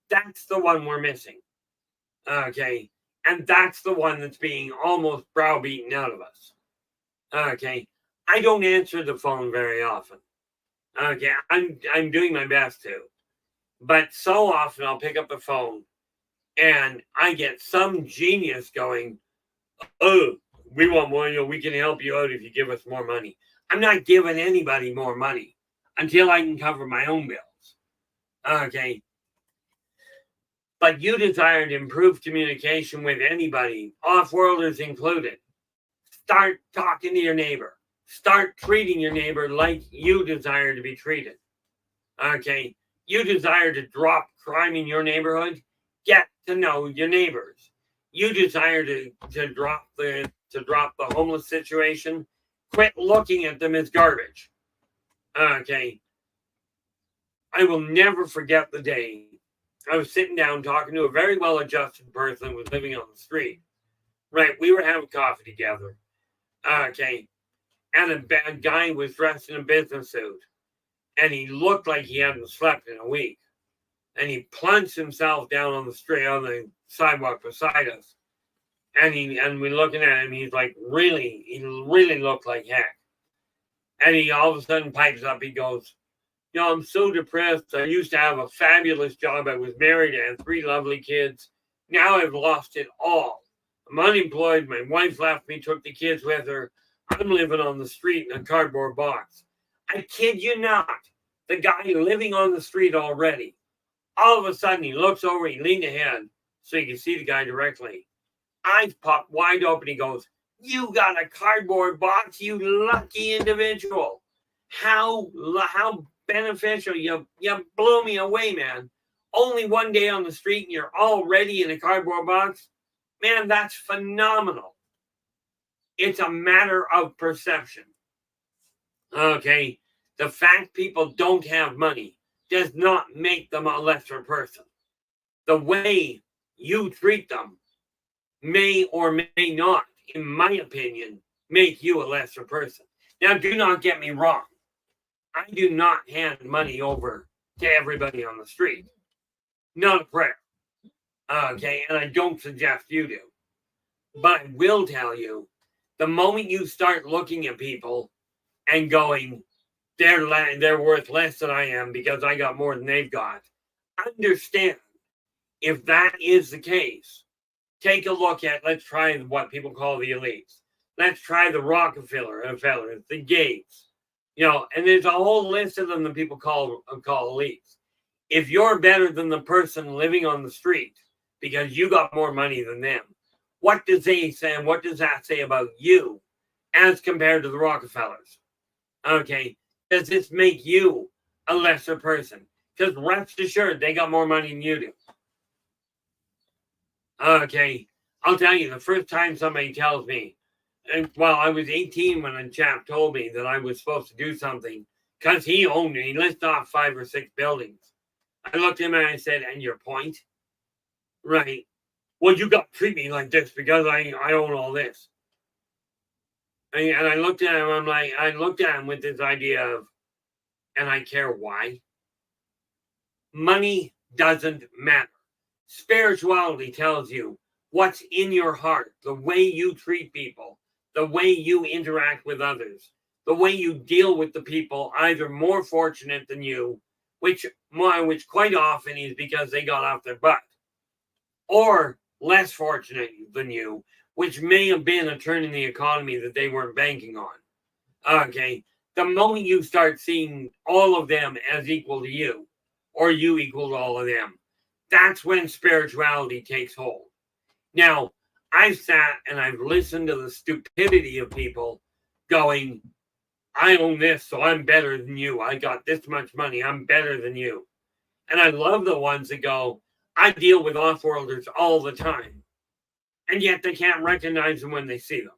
That's the one we're missing. Okay. And that's the one that's being almost browbeaten out of us. Okay. I don't answer the phone very often. Okay. I'm doing my best to. But so often I'll pick up the phone and I get some genius going, oh, we want more, we can help you out if you give us more money. I'm not giving anybody more money until I can cover my own bills. Okay. But you desire to improve communication with anybody, off-worlders included. Start talking to your neighbor. Start treating your neighbor like you desire to be treated. Okay. You desire to drop crime in your neighborhood. Get to know your neighbors. You desire to drop the homeless situation. Quit looking at them as garbage. Okay. I will never forget the day I was sitting down talking to a very well-adjusted person who was living on the street. Right. We were having coffee together. Okay. And a guy was dressed in a business suit. And he looked like he hadn't slept in a week. And he plunged himself down on the sidewalk beside us. And we're looking at him, he really looked like heck. And he all of a sudden pipes up, he goes, I'm so depressed. I used to have a fabulous job. I was married and had 3 lovely kids. Now I've lost it all. I'm unemployed. My wife left me, took the kids with her. I'm living on the street in a cardboard box. I kid you not. The guy living on the street already. All of a sudden, he looks over, he leaned ahead so you can see the guy directly. Eyes pop wide open. He goes, you got a cardboard box, you lucky individual. How beneficial. You blew me away, man. Only one day on the street and you're already in a cardboard box. Man, that's phenomenal. It's a matter of perception. Okay, the fact people don't have money does not make them a lesser person. The way you treat them may or may not, in my opinion, make you a lesser person. Now, do not get me wrong. I do not hand money over to everybody on the street. Not a prayer. Okay, and I don't suggest you do. But I will tell you, the moment you start looking at people and going, they're worth less than I am because I got more than they've got, understand, if that is the case, take a look at, let's try what people call the elites. Let's try the Rockefellers, the Gates, and there's a whole list of them that people call elites. If you're better than the person living on the street because you got more money than them, what does they say, and what does that say about you as compared to the Rockefellers? Okay, does this make you a lesser person? Because rest assured, they got more money than you do. Okay, I'll tell you, the first time somebody tells me, I was 18 when a chap told me that I was supposed to do something because he owned it. He listed off 5 or 6 buildings. I looked at him and I said, and your point? Right. Well, you got to treat me like this because I own all this. And I looked at him, I looked at him with this idea of, and I care why? Money doesn't matter. Spirituality tells you what's in your heart, the way you treat people, the way you interact with others, the way you deal with the people either more fortunate than you, which quite often is because they got off their butt, or less fortunate than you, which may have been a turn in the economy that they weren't banking on. Okay, the moment you start seeing all of them as equal to you, or you equal to all of them, that's when spirituality takes hold. Now, I've sat and I've listened to the stupidity of people going, I own this, so I'm better than you. I got this much money. I'm better than you. And I love the ones that go, I deal with off-worlders all the time. And yet they can't recognize them when they see them.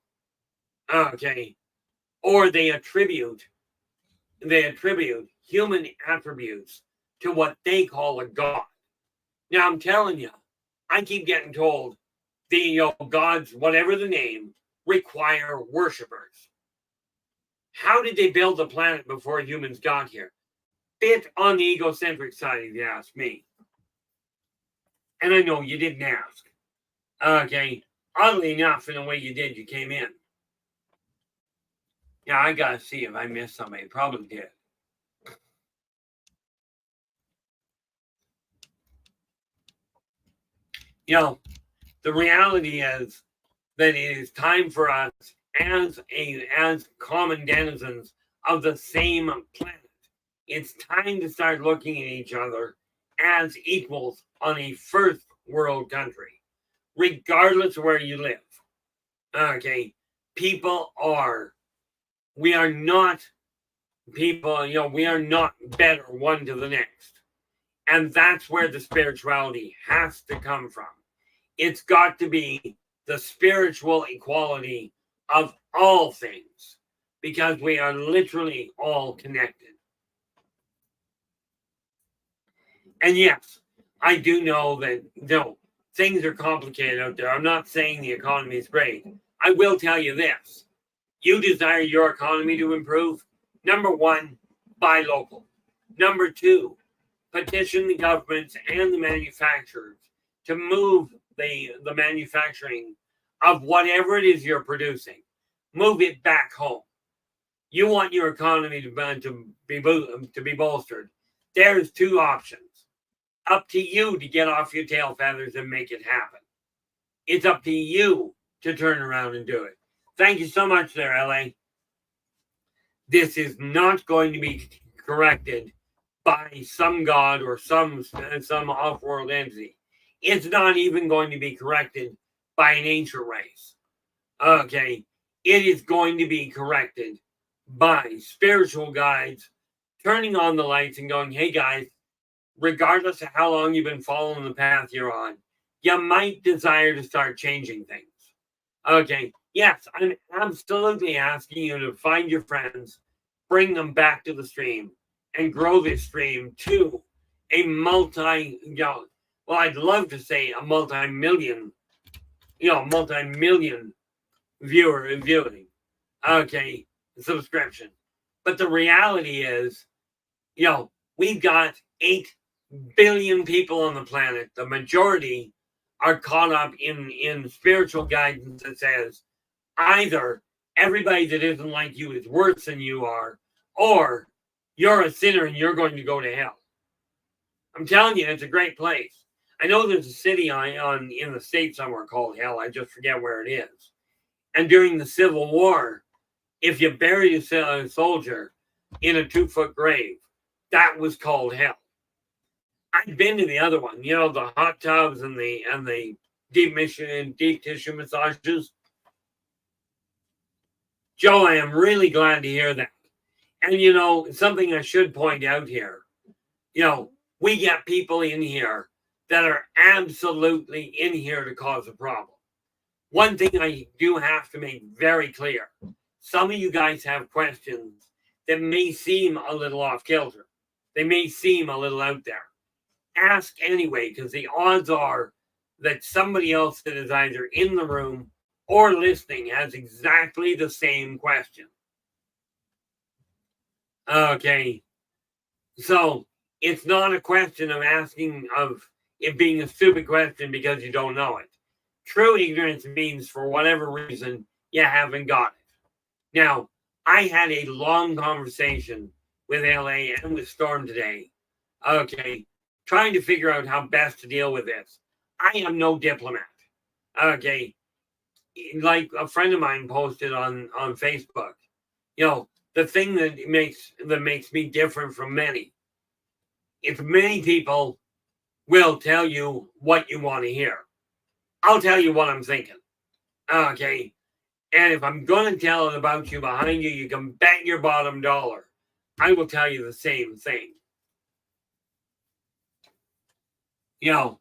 Okay. Or they attribute human attributes to what they call a god. Now, I'm telling you, I keep getting told the gods, whatever the name, require worshipers. How did they build the planet before humans got here? Bit on the egocentric side, if you ask me. And I know you didn't ask. Okay. Oddly enough, in the way you did, you came in. Yeah, I gotta see if I missed somebody. Probably did. The reality is that it is time for us as common denizens of the same planet. It's time to start looking at each other as equals on a first world country, regardless of where you live. Okay, we are not better one to the next. And that's where the spirituality has to come from. It's got to be the spiritual equality of all things, because we are literally all connected. And yes, I do know that things are complicated out there. I'm not saying the economy is great. I will tell you this. You desire your economy to improve? Number 1, buy local. Number 2, petition the governments and the manufacturers to move the manufacturing of whatever it is you're producing. Move it back home. You want your economy to be bolstered. There's 2 options. Up to you to get off your tail feathers and make it happen. It's up to you to turn around and do it. Thank you so much there, LA. This is not going to be corrected by some god or some off-world entity. It's not even going to be corrected by an ancient race. Okay, it is going to be corrected by spiritual guides turning on the lights and going, hey guys, regardless of how long you've been following the path you're on, you might desire to start changing things. Okay. Yes, I'm absolutely asking you to find your friends, bring them back to the stream, and grow this stream to a well, I'd love to say a multi-million viewing. Okay, subscription. But the reality is, we've got 8 billion people on the planet. The majority are caught up in spiritual guidance that says either everybody that isn't like you is worse than you are, or you're a sinner and you're going to go to hell. I'm telling you, it's a great place. I know there's a city in the States somewhere called hell. I just forget where it is. And during the Civil War, if you buried a soldier in a 2-foot grave, that was called hell. I've been to the other one, the hot tubs and the deep tissue massages. Joe, I am really glad to hear that. And something I should point out here, we get people in here that are absolutely in here to cause a problem. One thing I do have to make very clear, some of you guys have questions that may seem a little off kilter. They may seem a little out there. Ask anyway, because the odds are that somebody else that is either in the room or listening has exactly the same question. Okay. So it's not a question of asking of it being a stupid question because you don't know it. True ignorance means for whatever reason you haven't got it. Now, I had a long conversation with LA and with Storm today. Okay. Trying to figure out how best to deal with this. I am no diplomat. Okay. Like a friend of mine posted on Facebook, the thing that makes me different from many. If many people will tell you what you want to hear, I'll tell you what I'm thinking. Okay. And if I'm going to tell it about you behind you, you can bet your bottom dollar I will tell you the same thing. Yeah,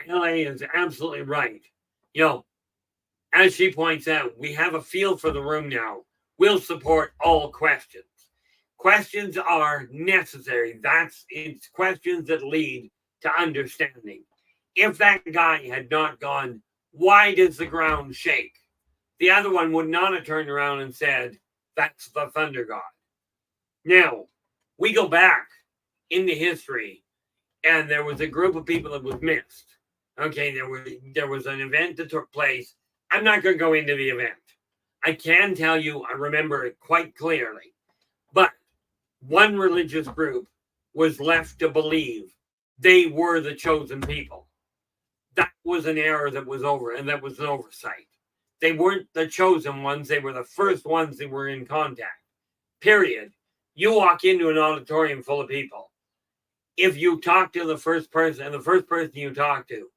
LA is absolutely right. As she points out, we have a feel for the room now. We'll support all questions. Questions are necessary. It's questions that lead to understanding. If that guy had not gone, why does the ground shake? The other one would not have turned around and said, that's the thunder god. Now, we go back into history, and there was a group of people that was missed. Okay, there was an event that took place. I'm not going to go into the event. I can tell you I remember it quite clearly. But one religious group was left to believe they were the chosen people. That was an error that was over, and that was an oversight. They weren't the chosen ones. They were the first ones that were in contact. Period. You walk into an auditorium full of people. If you talk to the first person, and the first person you talk to,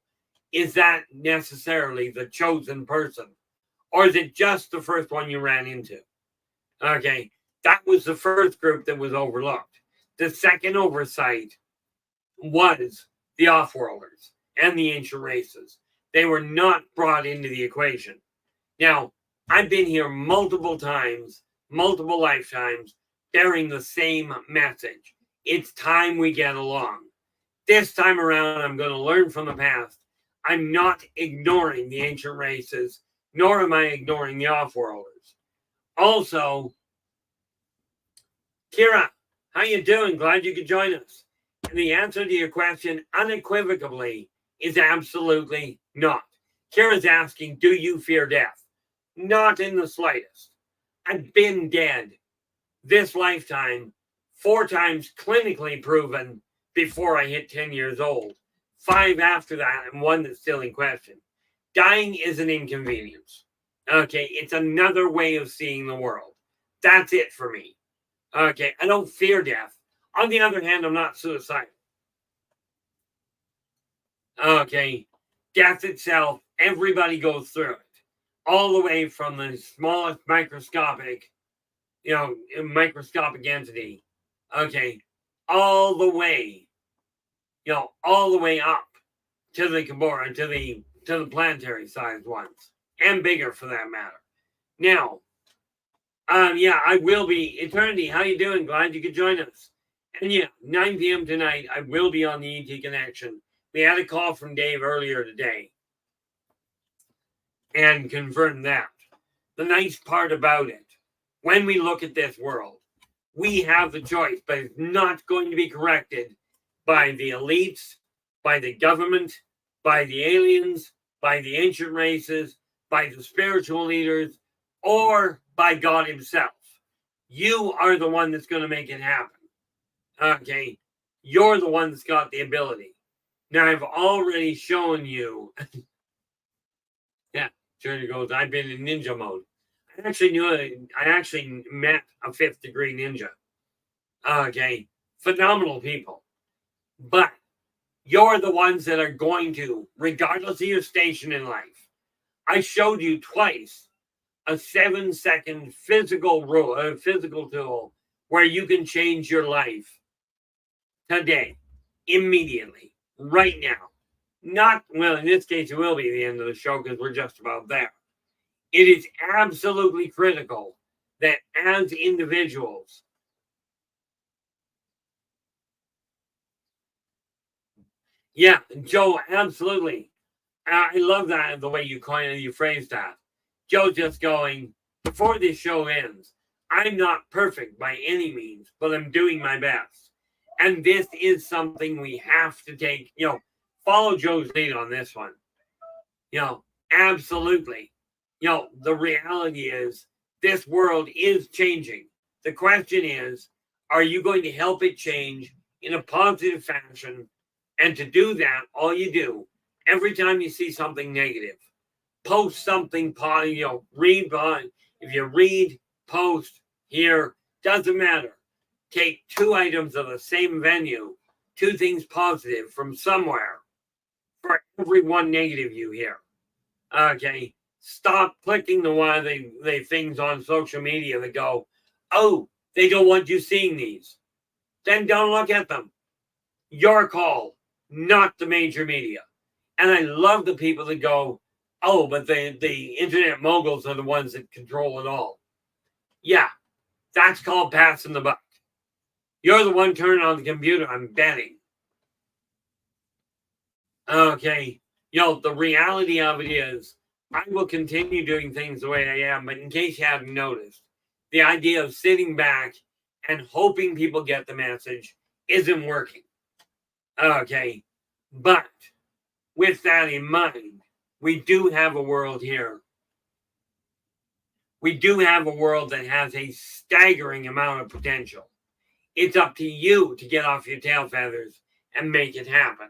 is that necessarily the chosen person? Or is it just the first one you ran into? Okay, that was the first group that was overlooked. The second oversight was the off-worlders and the ancient races. They were not brought into the equation. Now, I've been here multiple times, multiple lifetimes, bearing the same message. It's time we get along. This time around, I'm going to learn from the past. I'm not ignoring the ancient races, nor am I ignoring the off-worlders. Also, Kira, how you doing? Glad you could join us. And the answer to your question unequivocally is absolutely not. Kira's asking, do you fear death? Not in the slightest. I've been dead this lifetime 4 times clinically proven before I hit 10 years old. 5 after that, and 1 that's still in question. Dying is an inconvenience. Okay, it's another way of seeing the world. That's it for me. Okay, I don't fear death. On the other hand, I'm not suicidal. Okay, death itself, everybody goes through it. All the way from the smallest microscopic entity. Okay, all the way up to the Cabora, to the planetary sized ones, and bigger for that matter. Now, yeah, I will be. Eternity, how you doing? Glad you could join us. And yeah, 9 p.m. tonight, I will be on the ET Connection. We had a call from Dave earlier today and confirmed that. The nice part about it, when we look at this world, we have the choice, but it's not going to be corrected by the elites, by the government, by the aliens, by the ancient races, by the spiritual leaders, or by God himself. You are the one that's going to make it happen. Okay? You're the one that's got the ability. Now, I've already shown you. Yeah, Journey goes, I've been in ninja mode. I actually met a 5th degree ninja. Okay? Phenomenal people. But you're the ones that are going to, regardless of your station in life. I showed you twice a 7-second physical tool where you can change your life today, immediately, right now. Not, well, in this case, it will be the end of the show because we're just about there. It is absolutely critical that as individuals, yeah, Joe, absolutely. I love that, the way you phrased that. Joe just going, before this show ends, I'm not perfect by any means, but I'm doing my best. And this is something we have to take, follow Joe's lead on this one. Absolutely. The reality is this world is changing. The question is, are you going to help it change in a positive fashion? And to do that, all you do, every time you see something negative, post something, read, if you read, post, hear, doesn't matter. Take 2 items of the same venue, 2 things positive from somewhere for every 1 negative you hear. Okay? Stop clicking the things on social media that go, oh, they don't want you seeing these. Then don't look at them. Your call, not the major media. And I love the people that go, oh, but the internet moguls are the ones that control it all. Yeah, that's called passing the buck. You're the one turning on the computer, I'm betting. Okay, the reality of it is, I will continue doing things the way I am, but in case you haven't noticed, the idea of sitting back and hoping people get the message isn't working. Okay, but with that in mind, we do have a world here. We do have a world that has a staggering amount of potential. It's up to you to get off your tail feathers and make it happen.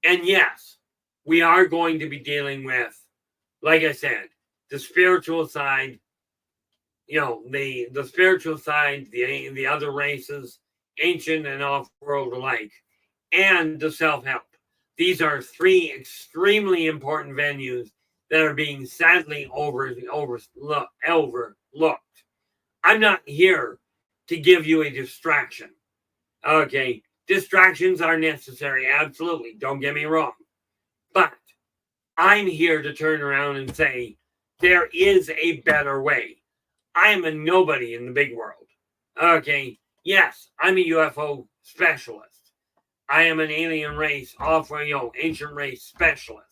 And yes, we are going to be dealing with, like I said, the spiritual side, the spiritual side, the other races, ancient and off-world alike, and the self-help. These are 3 extremely important venues that are being sadly overlooked. I'm not here to give you a distraction. Okay, distractions are necessary, absolutely. Don't get me wrong. But I'm here to turn around and say, there is a better way. I am a nobody in the big world. Okay, yes, I'm a UFO specialist. I am an alien race, ancient race specialist.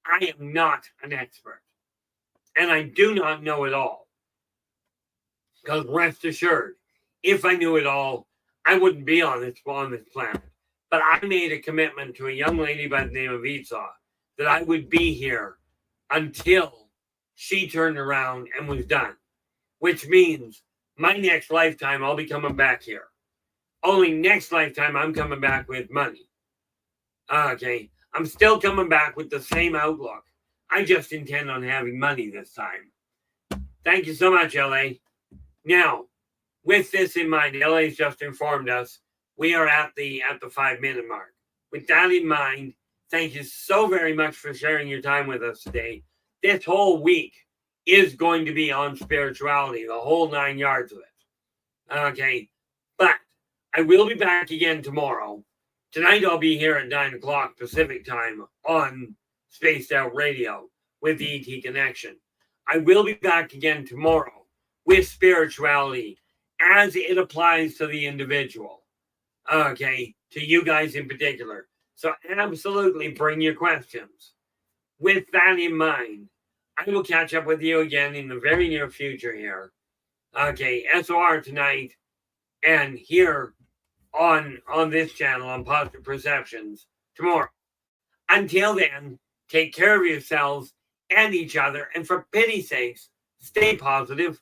I am not an expert. And I do not know it all. Because rest assured, if I knew it all, I wouldn't be on this planet. But I made a commitment to a young lady by the name of Esau that I would be here until she turned around and was done. Which means my next lifetime, I'll be coming back here. Only next lifetime, I'm coming back with money. Okay, I'm still coming back with the same outlook. I just intend on having money this time. Thank you so much, LA. Now, with this in mind, LA's just informed us we are at the 5-minute mark. With that in mind, thank you so very much for sharing your time with us today. This whole week is going to be on spirituality, the whole 9 yards of it. Okay, but I will be back again tomorrow. Tonight I'll be here at 9 o'clock Pacific time on Spaced Out Radio with the ET Connection. I will be back again tomorrow with spirituality as it applies to the individual. Okay, to you guys in particular. So absolutely bring your questions. With that in mind, I will catch up with you again in the very near future here. Okay, SOR tonight and here on this channel on Positive Perceptions tomorrow. Until then, take care of yourselves and each other, and for pity's sakes, stay positive.